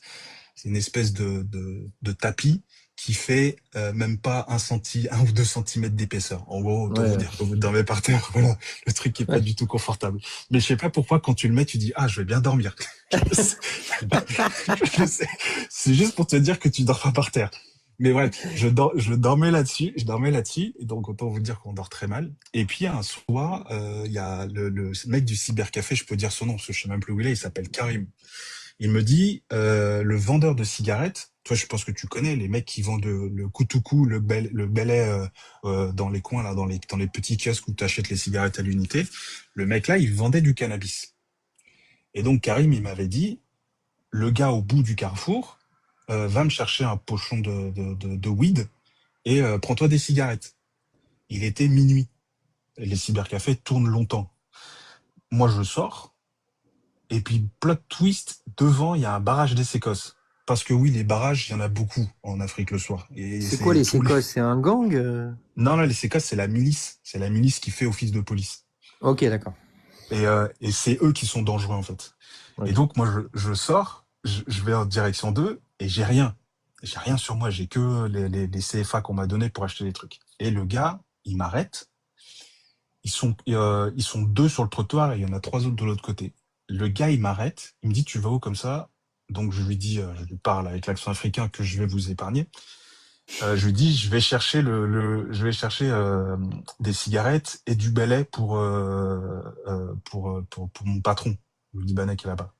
c'est une espèce de tapis qui fait même pas 1 ou 2 centimètres d'épaisseur. En gros, autant
Ouais,
vous
ouais.
dire que vous dormez par terre, voilà, le truc qui est pas
Ouais.
du tout confortable. Mais je sais pas pourquoi quand tu le mets, tu dis ah je vais bien dormir. Je sais, je sais. C'est juste pour te dire que tu dors pas par terre. Mais bref, je dormais là-dessus, et donc autant vous dire qu'on dort très mal. Et puis un soir, il y a le mec du cybercafé, je peux dire son nom parce que je sais même plus où il s'appelle Karim. Il me dit, le vendeur de cigarettes, toi, je pense que tu connais les mecs qui vendent le Koutoukou, le Belay dans les coins là, dans les petits kiosques où tu achètes les cigarettes à l'unité. Le mec là, il vendait du cannabis. Et donc Karim, il m'avait dit, le gars au bout du carrefour va me chercher un pochon de weed et prends-toi des cigarettes. Il était minuit. Et les cybercafés tournent longtemps. Moi, je sors. Et puis, plot twist, devant, il y a un barrage des sécos. Parce que oui, les barrages, il y en a beaucoup en Afrique le soir. Et
C'est quoi
c'est
les
tous les...
sécos? C'est un gang?
Non, non, les sécos, c'est la milice. C'est la milice qui fait office de police.
Ok, d'accord.
Et c'est eux qui sont dangereux, en fait. Et
Ok.
donc, moi, je sors, je vais en direction d'eux, et j'ai rien. J'ai rien sur moi, j'ai que les CFA qu'on m'a donné pour acheter des trucs. Et le gars, il m'arrête. Ils sont 2 sur le trottoir et il y en a 3 autres de l'autre côté. Le gars, il m'arrête, il me dit, tu vas où comme ça? Donc je lui dis, je lui parle avec l'accent africain que je vais vous épargner. Je lui dis, je vais chercher des cigarettes et du balai pour mon patron, le Libanais qui est là-bas.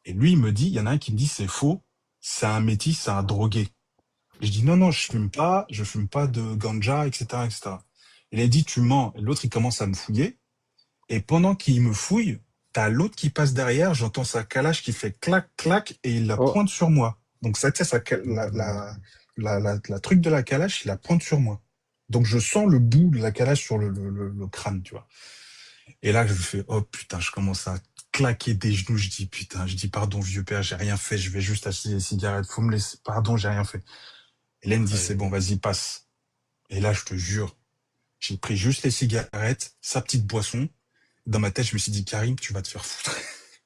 Et lui, il me dit, il y en a un qui me dit, c'est faux, c'est un métis, c'est un drogué. Je dis, non, non, je fume pas de ganja, etc., etc. Il a dit, tu mens. Et l'autre, il commence à me fouiller. Et pendant qu'il me fouille, t'as l'autre qui passe derrière, j'entends sa calache qui fait clac, clac, et il la
Oh,
pointe sur moi. Donc ça, tu sais, la truc de la calache, il la pointe sur moi. Donc je sens le bout de la calache sur le crâne, tu vois. Et là, je fais, oh putain, je commence à claquer des genoux, je dis, putain, je dis, pardon, vieux père, j'ai rien fait, je vais juste acheter des cigarettes, faut me laisser, pardon, j'ai rien fait. Et là, il me dit, c'est bon, vas-y, passe. Et là, je te jure, j'ai pris juste les cigarettes, sa petite boisson. Dans ma tête, je me suis dit, Karim, tu vas te faire foutre.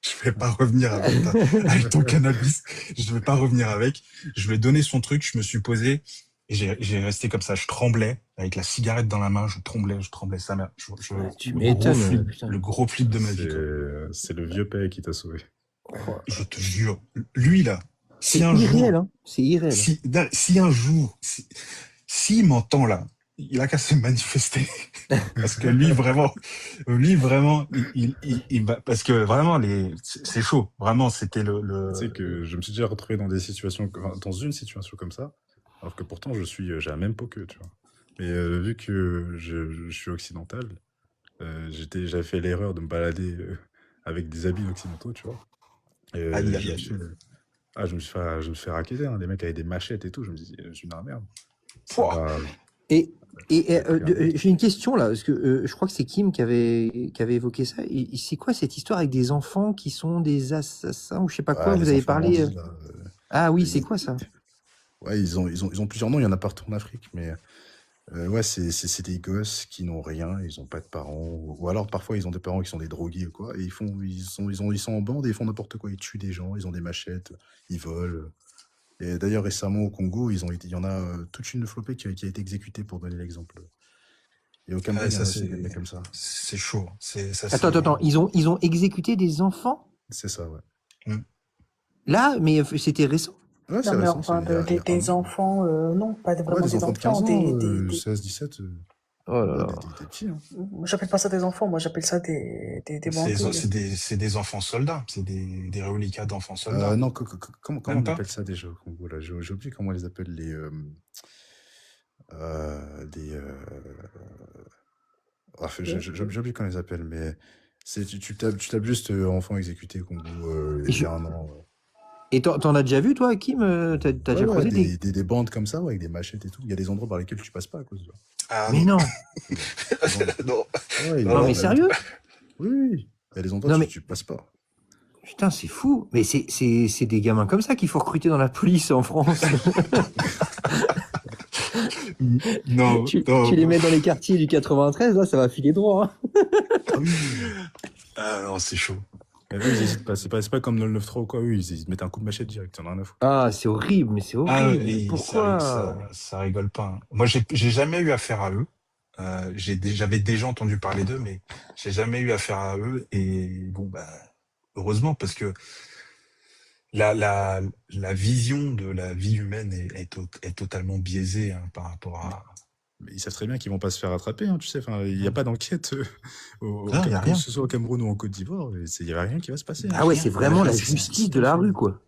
Je vais pas revenir avec ton cannabis. Je vais pas revenir avec. Je lui ai donné son truc, je me suis posé et j'ai resté comme ça. Je tremblais avec la cigarette dans la main. Je tremblais. Sa mère.
tu
Le
m'étonnes, putain.
gros flip de ma vie, quoi.
C'est le vieux père qui t'a sauvé.
Oh,
Je te jure. Lui, là, si
c'est
un
irréel,
jour,
hein. C'est irréel.
si un jour, s'il m'entend là, il a qu'à se manifester. Parce que lui, vraiment, il va, parce que vraiment, c'est chaud. Vraiment, c'était
Tu sais que je me suis déjà retrouvé dans des situations, enfin, dans une situation comme ça, alors que pourtant j'ai la même peau qu'eux, tu vois. Mais vu que je suis occidental, j'avais fait l'erreur de me balader avec des habits occidentaux, tu vois. Et
aïe, aïe, aïe.
je me suis fait racketter, hein, des mecs avec des machettes et tout. Je me dis, je suis dans la merde. Ça
Pouah.
va.
Et,
Je vais te regarder.
j'ai une question là, parce que je crois que c'est Kim qui avait évoqué ça. Et c'est quoi cette histoire avec des enfants qui sont des assassins ou je sais pas quoi?
Ouais,
Vous
les
avez
enfants
parlé.
bandits, là.
Ah oui, c'est
Ils,
quoi ça?
ouais, ils ont plusieurs noms, il y en a partout en Afrique, mais ouais, c'est des gosses qui n'ont rien, ils n'ont pas de parents, ou alors parfois ils ont des parents qui sont des drogués ou quoi, et ils sont en bande et ils font n'importe quoi, ils tuent des gens, ils ont des machettes, ils volent. Et d'ailleurs récemment au Congo, il y en a toute une flopée qui a été exécutée pour donner l'exemple. Et au
Ouais,
Cameroun, il y en
ça,
a aussi des mecs comme ça.
c'est chaud. Ça,
Attends, ils ont exécuté des enfants?
C'est ça, ouais.
Mm.
Là, mais c'était récent.
Ouais, c'est
Non, mais
récent,
enfin,
il y a un
des
an.
enfants, non, pas
Ouais,
vraiment
des
des
enfants de 15
enfants,
ans, 16, 17,
Oh là
ouais,
là.
des petits, hein.
moi, j'appelle pas ça des enfants, moi j'appelle ça des bandits.
C'est des enfants soldats. C'est des reliquats d'enfants soldats.
Non, comment
Même
on
pas?
appelle ça déjà au Congo, là? J'ai oublié comment on les appelle, des... j'ai oublié comment on les appelle, mais Tu tapes juste enfant exécuté Congo
Et,
il
je-
y a un an.
et t'en as déjà vu, toi, Kim? T'as
Ouais,
déjà
ouais,
croisé des...
des bandes comme ça, ouais, avec des machettes et tout. Il y a des endroits par lesquels tu passes pas à cause de ça.
Ah
Mais
non.
non,
Je te jure. Des endroits.
Non,
Ouais,
non,
non,
non,
mais
il y a des
sérieux?
Oui, oui. Il y a des endroits
Non,
où
mais
tu passes pas.
putain, c'est fou. Mais c'est des gamins comme ça qu'il faut recruter dans la police en France.
non,
Tu les mets dans les quartiers du 93, là, ça va filer droit, hein.
Ah oui, oui.
Ah non, c'est chaud.
Mais eux, ils hésitent pas. C'est pas comme dans le 9-3 ou quoi. Eux, ils mettent un coup de machette direct. T'en as rien à foutre.
Ah, c'est horrible, mais c'est
Ah,
horrible. Mais
et
pourquoi?
ça rigole pas, hein. Moi, j'ai jamais eu affaire à eux. J'avais déjà entendu parler d'eux, mais j'ai jamais eu affaire à eux. Et bon, bah, heureusement, parce que la, la, la vision de la vie humaine est totalement biaisée, hein, par rapport
Mais,
à...
mais ils savent très bien qu'ils vont pas se faire attraper, hein, tu sais. Enfin, il n'y a pas d'enquête
Non, y a
que
rien.
ce soit au Cameroun ou en Côte d'Ivoire. Il n'y a rien qui va se passer,
Y
hein.
a
Ah ouais,
rien.
c'est
Y a
vraiment
rien.
la
Si
justice
t'as
de
une
la rue,
famille.
quoi.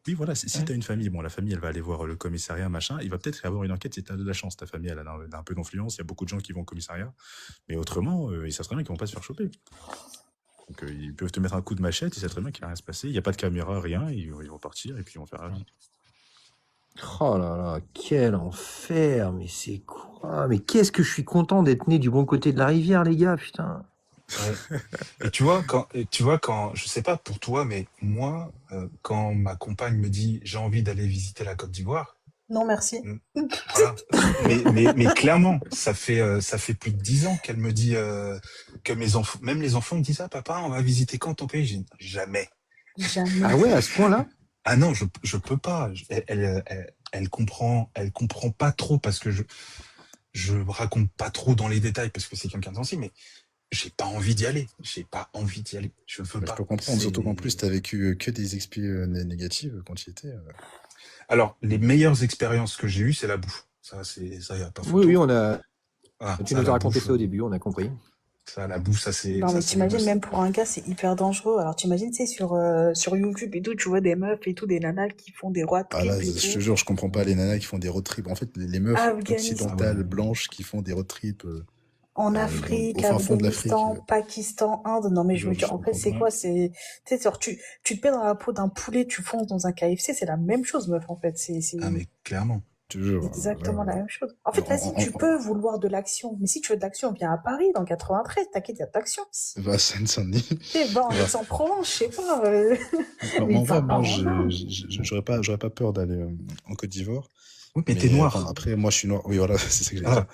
Oui, voilà, si
Ouais.
tu as une famille, bon, la famille, elle va aller voir le commissariat, machin. Il va peut-être y avoir une enquête si tu as de la chance. Ta famille, elle a un peu d'influence. Il y a beaucoup de gens qui vont au commissariat. Mais autrement, ils savent très bien qu'ils vont pas se faire choper. Donc, ils peuvent te mettre un coup de machette. Ils savent très bien qu'il va rien se passer. Il n'y a pas de caméra, rien. Ils vont partir et puis ils vont faire la vie.
Oh là là, quel enfer, mais c'est quoi? Mais qu'est-ce que je suis content d'être né du bon côté de la rivière, les gars, putain.
Ouais. Et quand, je sais pas pour toi, mais moi, quand ma compagne me dit j'ai envie d'aller visiter la Côte d'Ivoire,
Non, merci.
voilà. Mais clairement, ça fait plus de 10 ans qu'elle me dit que mes enfants, même les enfants me disent ah papa, on va visiter quand ton pays? J'ai dit, jamais.
Jamais.
Ah ouais, à ce point-là?
Ah non, je peux pas. Elle comprend pas trop parce que je raconte pas trop dans les détails parce que c'est quelqu'un de sensible, mais j'ai pas envie d'y aller. J'ai pas envie d'y aller. Je veux
Mais je
pas.
peux comprendre, surtout qu'en
C'est
plus, tu as vécu que des expériences négatives quand tu y étais.
Alors, les meilleures expériences que j'ai eues, c'est la bouffe. Ça, y a pas
Oui, oui,
photo.
on a.
Ah,
Tu
ça,
nous
la
as raconté
bouffe,
ça au début, on a compris.
la bouffe, ça c'est,
Non,
ça
mais
c'est
t'imagines,
le-
même pour un gars, c'est hyper dangereux. Alors, t'imagines, tu sais, sur YouTube et tout, tu vois des meufs et tout, des nanas qui font des road
Ah là,
trips et
je te
tout.
jure, je comprends pas les nanas qui font des road trips. En fait, les meufs
Afghanistan,
Ah ouais.
occidentales, blanches, qui font des road trips
en
au
Afrique,
fin fond de l'Afrique.
Afghanistan, Pakistan, Inde. Non, mais je me dis,
Je
en fait,
comprends
c'est
pas.
quoi? Tu sais, genre, tu te mets dans la peau d'un poulet, tu fonces dans un KFC, c'est la même chose, meuf, en fait.
Ah mais clairement.
Je te jure.
Exactement la même chose. En fait,
En-
vas-y,
en-
tu
en-
peux vouloir de l'action. Mais si tu veux de l'action, viens à Paris, dans 93, t'inquiète, il y a de l'action.
Va à Seine-Saint-Denis.
Tu sais, va en
Va.
Aix-en-Provence, je sais pas.
Mais
Mais
en vrai,
va pas
moi,
en Inde.
j'aurais pas peur d'aller en Côte d'Ivoire.
Oui, mais t'es
Mais
noir.
après, moi, je suis noir. Oui, voilà, c'est ça que j'allais
Ah,
dire.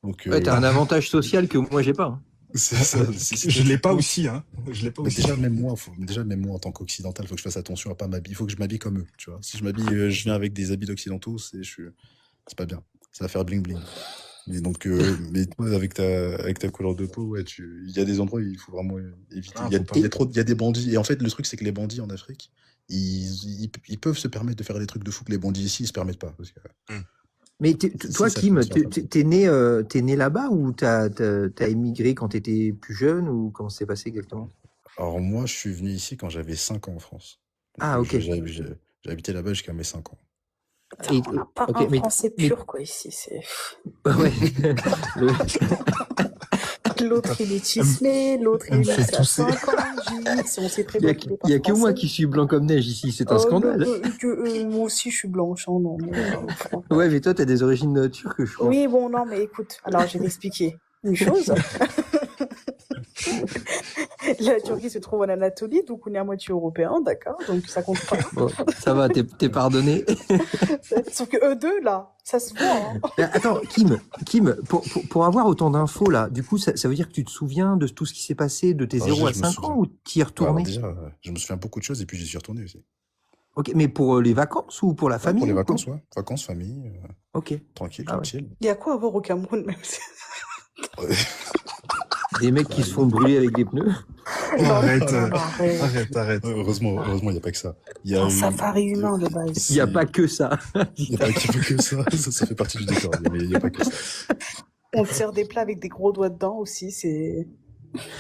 Donc,
Ouais, t'as un avantage social que moi, j'ai pas, hein.
c'est ça. Si
je
toi,
l'ai
tu
pas
peux.
aussi, hein. Je l'ai pas
Mais
aussi.
déjà, même moi, en tant qu'occidental, il faut que je fasse attention à pas m'habiller. Il faut que je m'habille comme eux, tu vois. Si je m'habille, je viens avec des habits d'occidentaux, c'est pas bien. Ça va faire bling bling. Mais donc, mais toi, avec ta couleur de peau, ouais, il y a des endroits où il faut vraiment éviter.
Ah,
Il y a,
faut pas.
il y a des bandits. Et en fait, le truc, c'est que les bandits en Afrique, ils peuvent se permettre de faire des trucs de fou que les bandits ici, ils se permettent pas. Parce que
Mais
ici,
toi,
ça
Kim,
peut se faire pas.
t'es né là-bas ou t'as émigré quand t'étais plus jeune ou comment ça s'est passé exactement?
Alors, moi, je suis venu ici quand j'avais 5 ans en France. Donc,
Ah, ok.
j'ai habité là-bas jusqu'à mes 5 ans.
Putain,
Et,
on n'a pas
ok,
un français pur, quoi, ici.
ouais. Le-
L'autre, il est tismé, l'autre,
Elle me
il est
fait
à
tousser.
5 ans. Si on sait très
Il y a,
bien qu'il est pas
il y a que moi
français.
qui suis blanc comme neige ici, c'est un
Oh,
scandale.
moi aussi, je suis blanche, hein, non, mais,
Ouais, mais toi, t'as des origines turques, je crois.
Oui, bon, non, mais écoute, alors je vais t'expliquer une chose. La Turquie se trouve en Anatolie, donc on est à moitié européen, d'accord, donc ça compte pas.
Bon, ça va, t'es pardonné.
Sauf que eux deux, là, ça se voit. Hein.
Mais attends, Kim, pour avoir autant d'infos là, du coup, ça veut dire que tu te souviens de tout ce qui s'est passé de tes
Alors,
0 à
déjà, je me
5 ans
souviens.
ou t'y es
Alors,
retourné?
déjà, je me souviens beaucoup de choses et puis j'y suis retourné aussi.
Ok, mais pour les vacances ou pour la
Ouais,
famille
pour les
ou
vacances,
comment?
ouais. Vacances, famille,
Ok.
tranquille,
Ah ouais.
chill.
Il y a quoi à voir au Cameroun, même si...
Ouais.
Des mecs qui se font brûler avec des pneus.
Oh, arrête,
arrête.
arrête.
Heureusement, il n'y a pas que ça. Il y a
Un
eu-
safari humain, de base.
Il n'y a pas que ça.
Il n'y a pas que ça. Ça fait partie du décor. Mais il n'y a pas que ça.
On te sert des plats avec des gros doigts dedans aussi, c'est...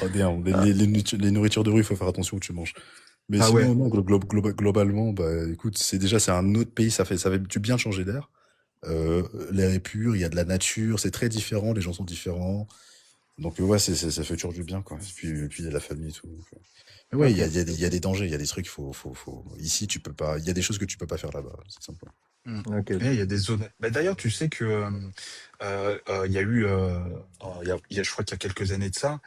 Oh, bien, les nourritures de rue, il faut faire attention où tu manges. Mais
Ah
sinon,
ouais.
non, globalement, bah, écoute, c'est un autre pays, ça fait du bien de changer d'air. L'air est pur, il y a de la nature, c'est très différent, les gens sont différents. Donc, ouais, ça fait toujours du bien, quoi. Et puis, il y a la famille et tout. Mais ouais,
Ok.
il y a des dangers, il y a des trucs, ici, tu peux pas. Il y a des choses que tu peux pas faire là-bas, c'est simple.
Ok,
Et
ok.
il y a des zones. Bah, d'ailleurs, tu sais que il y a eu, je crois qu'il y a quelques années de ça,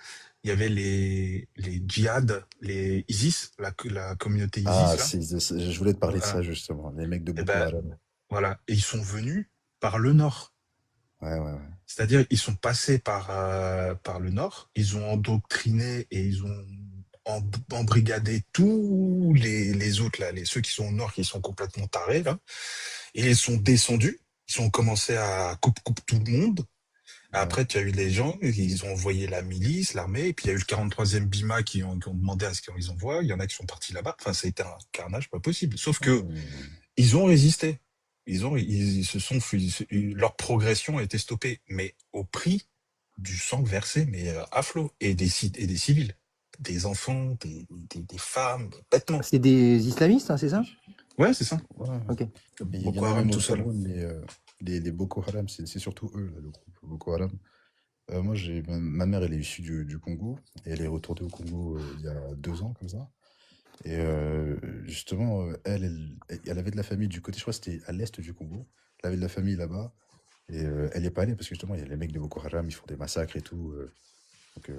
il y avait les djihad, les ISIS, la communauté
Ah,
ISIS là.
je voulais te parler de ça,
Voilà.
justement. Les mecs de
Et
Boko
ben
Haram.
voilà. Et ils sont venus par le nord.
Ouais, ouais, ouais.
C'est-à-dire, ils sont passés par le nord, ils ont endoctriné et ils ont embrigadé tous les autres, là, ceux qui sont au nord, qui sont complètement tarés, là, et ils sont descendus, ils ont commencé à coupe tout le monde.
Ouais.
Après, tu as eu les gens, ils ont envoyé la milice, l'armée, et puis il y a eu le 43e BIMA qui ont demandé à ce qu'ils envoient, il y en a qui sont partis là-bas. Enfin, ça a été un carnage pas possible. Sauf que
Hmm.
ils ont résisté. Ils se sont, leur progression a été stoppée, mais au prix du sang versé, mais à flot, et des civils, des enfants, des femmes, bêtement.
C'est des islamistes, hein, c'est ça?
Ouais, c'est ça.
Ouais.
Ok.
Il y en
Boko
a
Haram
même au
tout seul.
Cameroun, les Boko Haram, c'est surtout eux, là, le groupe Boko Haram. Moi, ma mère, elle est issue du Congo, et elle est retournée au Congo il y a 2 ans, comme ça. Et justement, elle avait de la famille du côté, je crois que c'était à l'est du Congo. Elle avait de la famille là-bas. Et elle n'est pas allée parce que justement, il y a les mecs de Boko Haram, ils font des massacres et tout. Donc,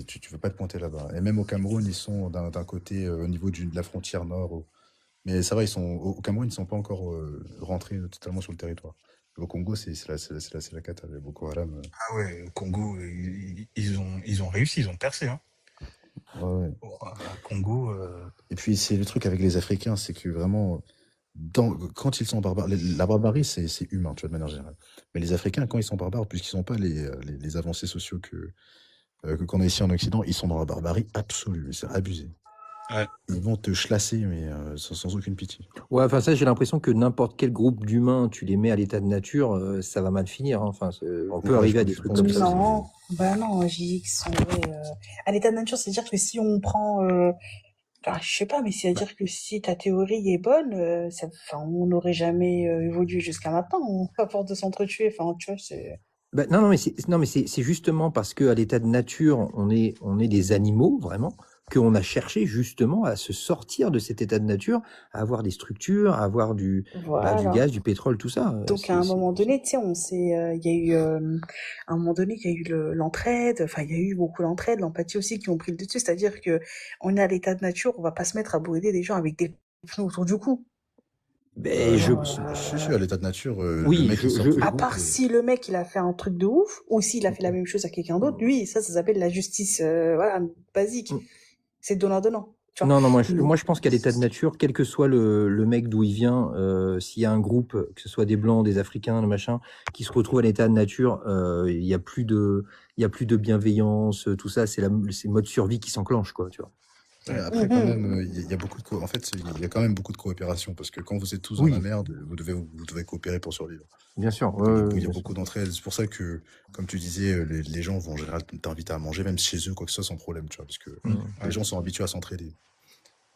tu veux pas te pointer là-bas. Et même au Cameroun, ils sont d'un côté, au niveau de la frontière nord. Mais ça va, au Cameroun, ils ne sont pas encore rentrés totalement sur le territoire. Au Congo, c'est la cata, les Boko Haram.
Ah ouais, au Congo, ils ont réussi, ils ont percé, hein.
Ouais, ouais.
Au Congo,
Et puis, c'est le truc avec les Africains, c'est que vraiment, quand ils sont barbares, la barbarie, c'est humain, tu vois, de manière générale. Mais les Africains, quand ils sont barbares, puisqu'ils n'ont pas les avancées sociaux qu'on a ici en Occident, ils sont dans la barbarie absolue, mais c'est abusé.
ouais.
Ils vont te chlasser, mais sans aucune pitié.
Ouais, enfin ça, j'ai l'impression que n'importe quel groupe d'humains, tu les mets à l'état de nature, ça va mal finir, hein. Enfin, on peut
Ouais,
arriver à des
je
trucs
pense
comme
que
ça.
c'est.
Non, bah non, j'ai dit qu'ils sont à l'état de nature, c'est-à-dire que si on prend, enfin, je sais pas, mais
Bah,
c'est-à-dire que si ta théorie est bonne, enfin, on n'aurait jamais évolué jusqu'à maintenant, à force de s'entretuer. Enfin, tu vois, c'est.
non, non, mais c'est justement parce que à l'état de nature, on est des animaux, vraiment, qu'on a cherché justement à se sortir de cet état de nature, à avoir des structures, à avoir du
Voilà.
gaz, du pétrole, tout ça.
Donc à un moment donné, tu sais, il y a eu, à un moment donné, il y a eu l'entraide, enfin, il y a eu beaucoup d'entraide, l'empathie aussi qui ont pris le dessus, c'est-à-dire que on est à l'état de nature, on va pas se mettre à brûler des gens avec des pneus autour du cou.
Ben,
Genre,
Si, à l'état de nature, le
oui,
mec il sort du
à
groupe.
part si le mec il a fait un truc de ouf, ou s'il a fait la même chose à quelqu'un d'autre, lui, ça s'appelle la justice, voilà, basique. C'est donnant-donnant, tu vois.
non, non,
Mais
moi je pense qu'à l'état de nature, quel que soit le mec d'où il vient, s'il y a un groupe, que ce soit des blancs, des africains, le machin, qui se retrouve à l'état de nature, il y a plus de bienveillance, tout ça, c'est le mode survie qui s'enclenche, quoi, tu vois.
Ouais,
Ouais.
après, quand même, il y a beaucoup en fait, il y a quand même beaucoup de coopération parce que quand vous êtes tous dans la
Oui,
merde, vous devez coopérer pour survivre.
bien sûr,
Donc, du coup, il y a
bien sûr.
beaucoup d'entraide. C'est pour ça que, comme tu disais, les gens vont en général t'inviter à manger, même chez eux, quoi que ce soit, sans problème, tu vois, parce que
Mm.
les
Ouais.
gens sont habitués à s'entraider.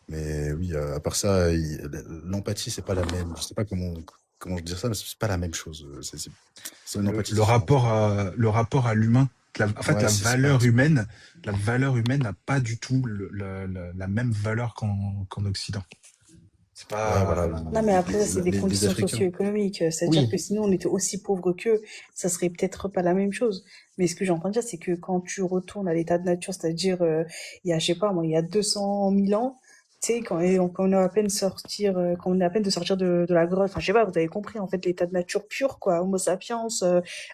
Mais oui, à part ça, l'empathie, c'est pas la même. Je sais pas comment je dire ça, mais c'est pas la même chose. C'est une empathie différente.
Le rapport à l'humain. En fait,
Ouais, c'est pas.
la valeur humaine n'a pas du tout la même valeur qu'en Occident. C'est
Ouais, voilà.
pas.
non, mais après, ça, c'est des
Les
conditions
Africains.
socio-économiques. C'est-à-dire que
Oui,
sinon, on était aussi pauvres qu'eux, ça serait peut-être pas la même chose. Mais ce que j'entends dire, c'est que quand tu retournes à l'état de nature, c'est-à-dire, il y a, je sais pas, moi, il y a 200 000 ans, tu sais, quand on est à peine sortir, quand on est à peine de sortir de la grotte, enfin, je sais pas, vous avez compris, en fait, l'état de nature pur, quoi, Homo sapiens,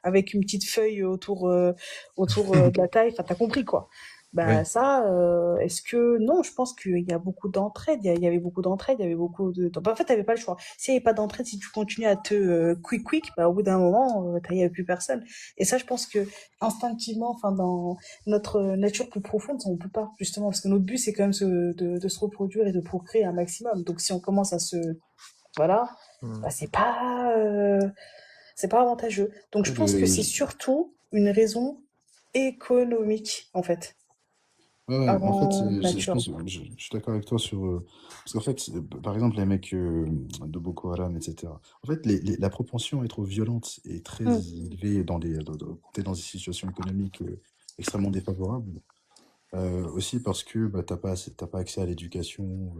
avec une petite feuille autour de la taille, enfin, t'as compris, quoi. Bah
Oui.
ça, est-ce que non, je pense qu'il y a beaucoup d'entraide, il y avait beaucoup d'entraide, il y avait beaucoup de. Bah, en fait, t'avais pas le choix. S'il n'y avait pas d'entraide, si tu continues à te quick, bah au bout d'un moment, il n'y avait plus personne. Et ça, je pense que instinctivement, enfin dans notre nature plus profonde, ça, on peut pas justement parce que notre but c'est quand même de se reproduire et de procréer un maximum. Donc si on commence à se voilà,
Mm.
bah c'est pas avantageux. Donc je
Après,
pense que c'est surtout une raison économique en fait
ouais, ouais, en fait,
avant
je
nature.
pense, je suis d'accord avec toi sur. Parce qu'en fait, par exemple, les mecs de Boko Haram, etc. En fait, la propension à être violente est très
Mm.
élevée quand t'es dans des situations économiques extrêmement défavorable. Aussi parce que bah, t'as pas accès à l'éducation.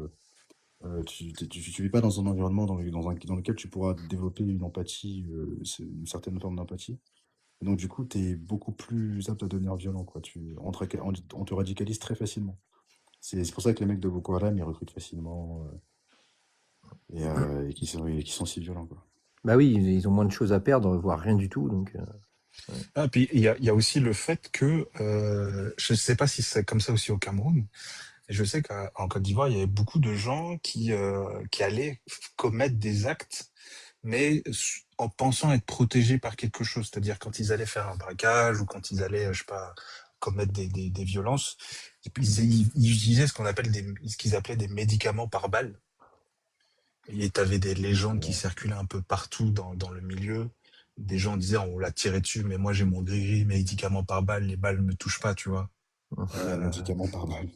Tu vis pas dans un environnement dans lequel tu pourras développer une empathie, une certaine forme d'empathie. Et donc, du coup, tu es beaucoup plus apte à devenir violent, quoi. On te radicalise très facilement. C'est pour ça que les mecs de Boko Haram, ils recrutent facilement et qui sont si violents, quoi.
Bah oui, ils ont moins de choses à perdre, voire rien du tout. Donc, ouais.
Ah, puis il y a aussi le fait que, je ne sais pas si c'est comme ça aussi au Cameroun, et je sais qu'en Côte d'Ivoire, il y avait beaucoup de gens qui allaient commettre des actes, mais en pensant être protégés par quelque chose. C'est-à-dire quand ils allaient faire un braquage ou quand ils allaient, je sais pas, commettre des violences, ils utilisaient ce qu'ils appelaient des médicaments par balle. Et tu avais des légendes qui circulaient un peu partout dans le milieu. Des gens disaient, on l'a tiré dessus, mais moi j'ai mon gris-gris, médicament par balle, les balles me touchent pas, tu vois.
Ouais, médicaments par balle.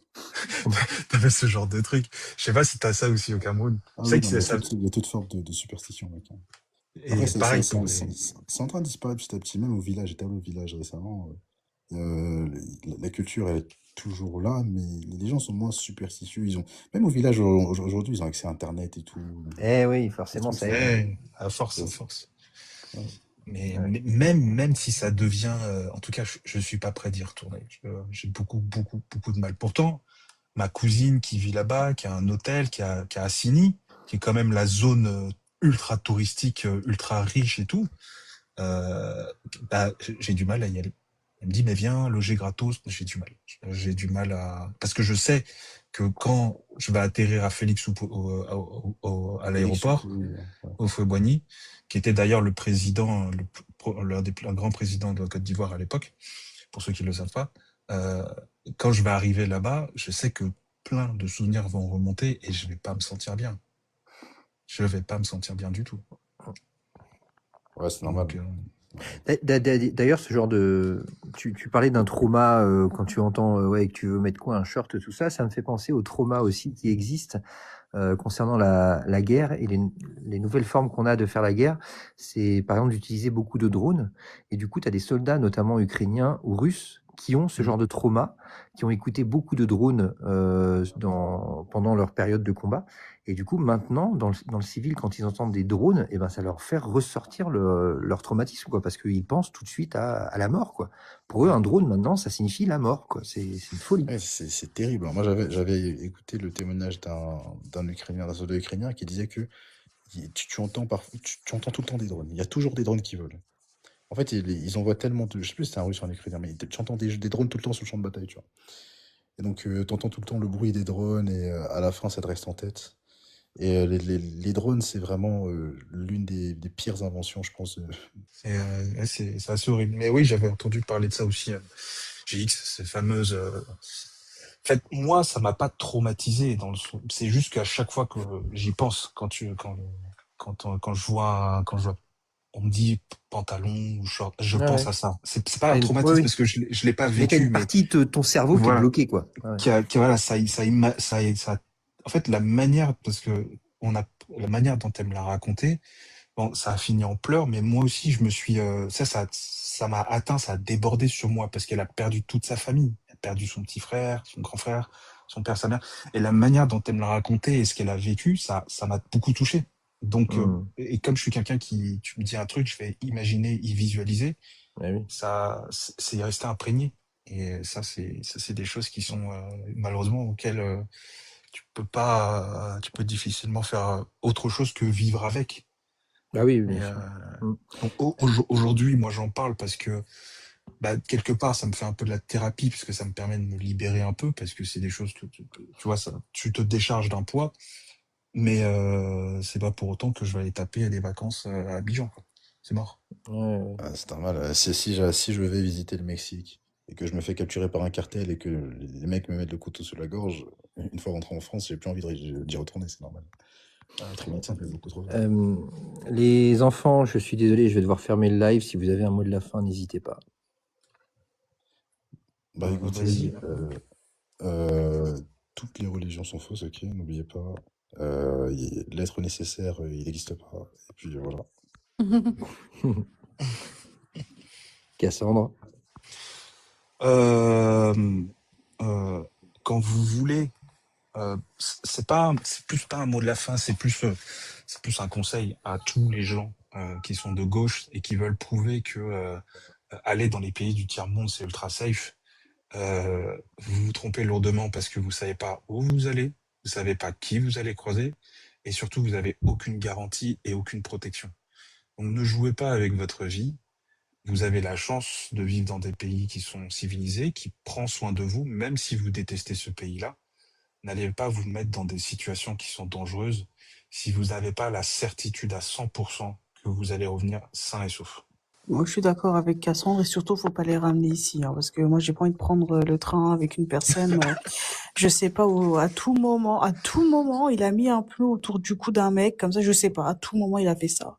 T'avais ce genre de truc. Je sais pas si t'as ça aussi au Cameroun.
Ah
Je sais
oui,
que
non,
c'est
mais
ça.
il y a toute forme de superstition, mec, hein. Après,
Et pareil pour les.
c'est en train de disparaître petit à petit, même au village. J'étais allé au village récemment. La culture est toujours là, mais les gens sont moins superstitieux. Même au village aujourd'hui, ils ont accès à Internet et tout.
Eh oui,
Les
forcément,
trucs,
ça aide. Hein.
À force, à
c'est-
force.
ouais.
Ouais.
Même si ça devient, en tout cas, je suis pas prêt d'y retourner. J'ai beaucoup de mal. Pourtant, ma cousine qui vit là-bas, qui a un hôtel, qui a Assini, qui est quand même la zone ultra touristique, ultra riche et tout, euh, bah, j'ai du mal à y aller. Elle me dit, mais viens, loger gratos. J'ai du mal. J'ai du mal parce que je sais que quand je vais atterrir à Félix ou à
Félix
l'aéroport,
Soukou, ouais.
au Fouet-Boigny, qui était d'ailleurs le président, l'un des plus grands présidents de la Côte d'Ivoire à l'époque, pour ceux qui ne le savent pas, euh, quand je vais arriver là-bas, je sais que plein de souvenirs vont remonter et je vais pas me sentir bien. Je vais pas me sentir bien du tout.
Ouais, c'est normal.
Donc,
D'ailleurs, ce genre de. Tu parlais d'un trauma quand tu entends ouais, que tu veux mettre quoi, un short, tout ça. Ça me fait penser au trauma aussi qui existe concernant la guerre et les nouvelles formes qu'on a de faire la guerre. C'est par exemple d'utiliser beaucoup de drones. Et du coup, tu as des soldats, notamment ukrainiens ou russes, qui ont ce genre de trauma, qui ont écouté beaucoup de drones pendant leur période de combat. Et du coup, maintenant, dans le civil, quand ils entendent des drones, et ben, ça leur fait ressortir leur traumatisme, quoi, parce qu'ils pensent tout de suite à la mort, quoi. Pour eux, un drone, maintenant, ça signifie la mort, quoi. C'est une folie.
Ouais, c'est terrible. Alors, moi, j'avais écouté le témoignage d'un Ukrainien, d'un soldat ukrainien qui disait que tu entends tu entends tout le temps des drones. Il y a toujours des drones qui volent. En fait, ils envoient tellement de. Je sais plus si c'était un russe ou un ukrainien, mais tu entends des drones tout le temps sur le champ de bataille, tu vois. Et donc, tu entends tout le temps le bruit des drones et à la fin, ça te reste en tête. Et les drones, c'est vraiment l'une des pires inventions, je pense.
ouais, c'est assez horrible. Mais oui, j'avais entendu parler de ça aussi. GX, ces fameuses. En fait, moi, ça m'a pas traumatisé c'est juste qu'à chaque fois que j'y pense, quand je vois, on me dit pantalon ou short, je
Ouais,
pense
ouais.
à ça. C'est pas un
Ouais,
traumatisme
oui.
parce que je l'ai pas
Mais t'as
vécu,
une
mais
partie de ton cerveau qui est
voilà,
bloquée, quoi. Ouais.
voilà, en fait, la manière, parce que la manière dont elle me l'a raconté, bon, ça a fini en pleurs, mais moi aussi, je me suis, ça m'a atteint, ça a débordé sur moi parce qu'elle a perdu toute sa famille. Elle a perdu son petit frère, son grand frère, son père, sa mère. Et la manière dont elle me l'a raconté et ce qu'elle a vécu, ça m'a beaucoup touché. Donc,
Mmh.
et comme je suis quelqu'un tu me dis un truc, je vais imaginer, y visualiser,
Ouais, oui.
c'est resté imprégné. Et ça, c'est des choses qui sont, malheureusement, auxquelles, tu peux difficilement faire autre chose que vivre avec.
Bah oui, bien
Et,
sûr. Mmh.
donc, aujourd'hui, moi, j'en parle parce que, bah, quelque part, ça me fait un peu de la thérapie puisque ça me permet de me libérer un peu parce que c'est des choses que, tu vois, tu te décharges d'un poids, mais c'est pas pour autant que je vais aller taper des vacances à Abidjan, quoi. C'est mort.
Ouais, ouais.
Ah, c'est normal. Si je vais visiter le Mexique et que je me fais capturer par un cartel et que les mecs me mettent le couteau sous la gorge, une fois rentré en France, j'ai plus envie d'y retourner, c'est normal. Trop vite, ça me fait beaucoup trop vite.
Les enfants, je suis désolé, je vais devoir fermer le live. Si vous avez un mot de la fin, n'hésitez pas.
Bah écoutez,
Vas-y.
toutes les religions sont fausses, ok, n'oubliez pas. L'être nécessaire, il n'existe pas. Et puis voilà.
Cassandre.
Euh, euh, Quand vous voulez, c'est plus pas un mot de la fin, c'est plus un conseil à tous les gens qui sont de gauche et qui veulent prouver que aller dans les pays du tiers-monde, c'est ultra safe. Vous vous trompez lourdement parce que vous savez pas où vous allez, vous savez pas qui vous allez croiser, et surtout vous avez aucune garantie et aucune protection. Donc ne jouez pas avec votre vie. Vous avez la chance de vivre dans des pays qui sont civilisés, qui prend soin de vous, même si vous détestez ce pays-là. N'allez pas vous mettre dans des situations qui sont dangereuses si vous n'avez pas la certitude à 100% que vous allez revenir sain et sauf.
Moi, je suis d'accord avec Cassandre et surtout, faut pas les ramener ici, hein, parce que moi, j'ai pas envie de prendre le train avec une personne. Je sais pas où, à tout moment, il a mis un plomb autour du cou d'un mec, comme ça, je sais pas, à tout moment, il a fait ça.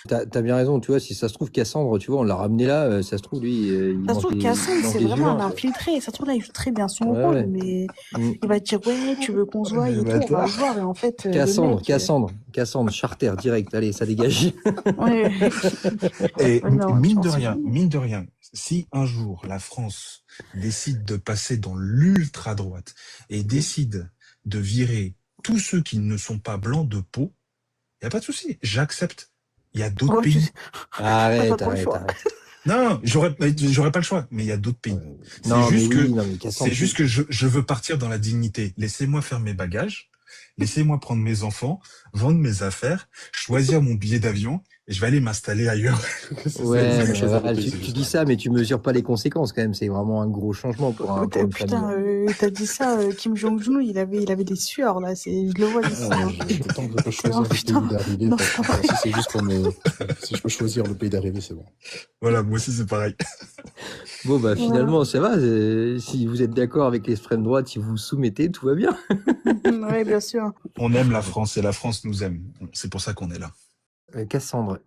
T'as bien raison, tu vois, si ça se trouve, Cassandre, tu vois, on l'a ramené là, ça se trouve, lui, il
Ça se
mange
trouve,
des,
Cassandre,
il mange
c'est
des
vraiment un
humains.
infiltré. Ça se trouve, là, il joue très bien son
Ouais,
rôle,
ouais.
mais
Mm.
il va dire, ouais, tu veux qu'on se voie
Le
et tout, on va
bâtard.
se voir. Et en fait, le
Cassandre,
mec,
Cassandre, Charter, direct, allez, ça dégage.
ouais,
Et
ouais, non, tu penses
mine de rien, si un jour la France décide de passer dans l'ultra-droite et décide de virer tous ceux qui ne sont pas blancs de peau, il n'y a pas de souci, j'accepte. Il y a d'autres
ouais,
pays.
t'as pas
Arrête,
trop le
arrête,
choix.
arrête.
Non, j'aurais pas le choix, mais il y a d'autres pays.
Ouais.
C'est
Non, mais
juste que,
oui, non, mais Cassandre,
c'est juste que je veux partir dans la dignité. Laissez-moi faire mes bagages, laissez-moi prendre mes enfants, vendre mes affaires, choisir mon billet d'avion, et je vais aller m'installer ailleurs.
ouais,
faut
mais
choisir le
Val,
pays, c'est
tu
juste
dis
ça.
ça, mais tu mesures pas les conséquences quand même. C'est vraiment un gros changement pour une famille.
Putain, t'as dit ça, Kim Jong-un, il avait des sueurs, là. Je le vois d'ici.
Ah,
Hein.
tant que je peux choisir le
putain.
pays d'arrivée,
Non,
pas de problème. Si c'est juste pour me. Si je peux choisir le pays d'arrivée, c'est bon.
Voilà, moi aussi c'est pareil.
Bon, bah
Voilà.
finalement, ça va. Si vous êtes d'accord avec l'extrême droite, si vous vous soumettez, tout va bien.
Ouais, bien sûr.
On aime la France et la France nous aime. C'est pour ça qu'on est là.
Cassandre.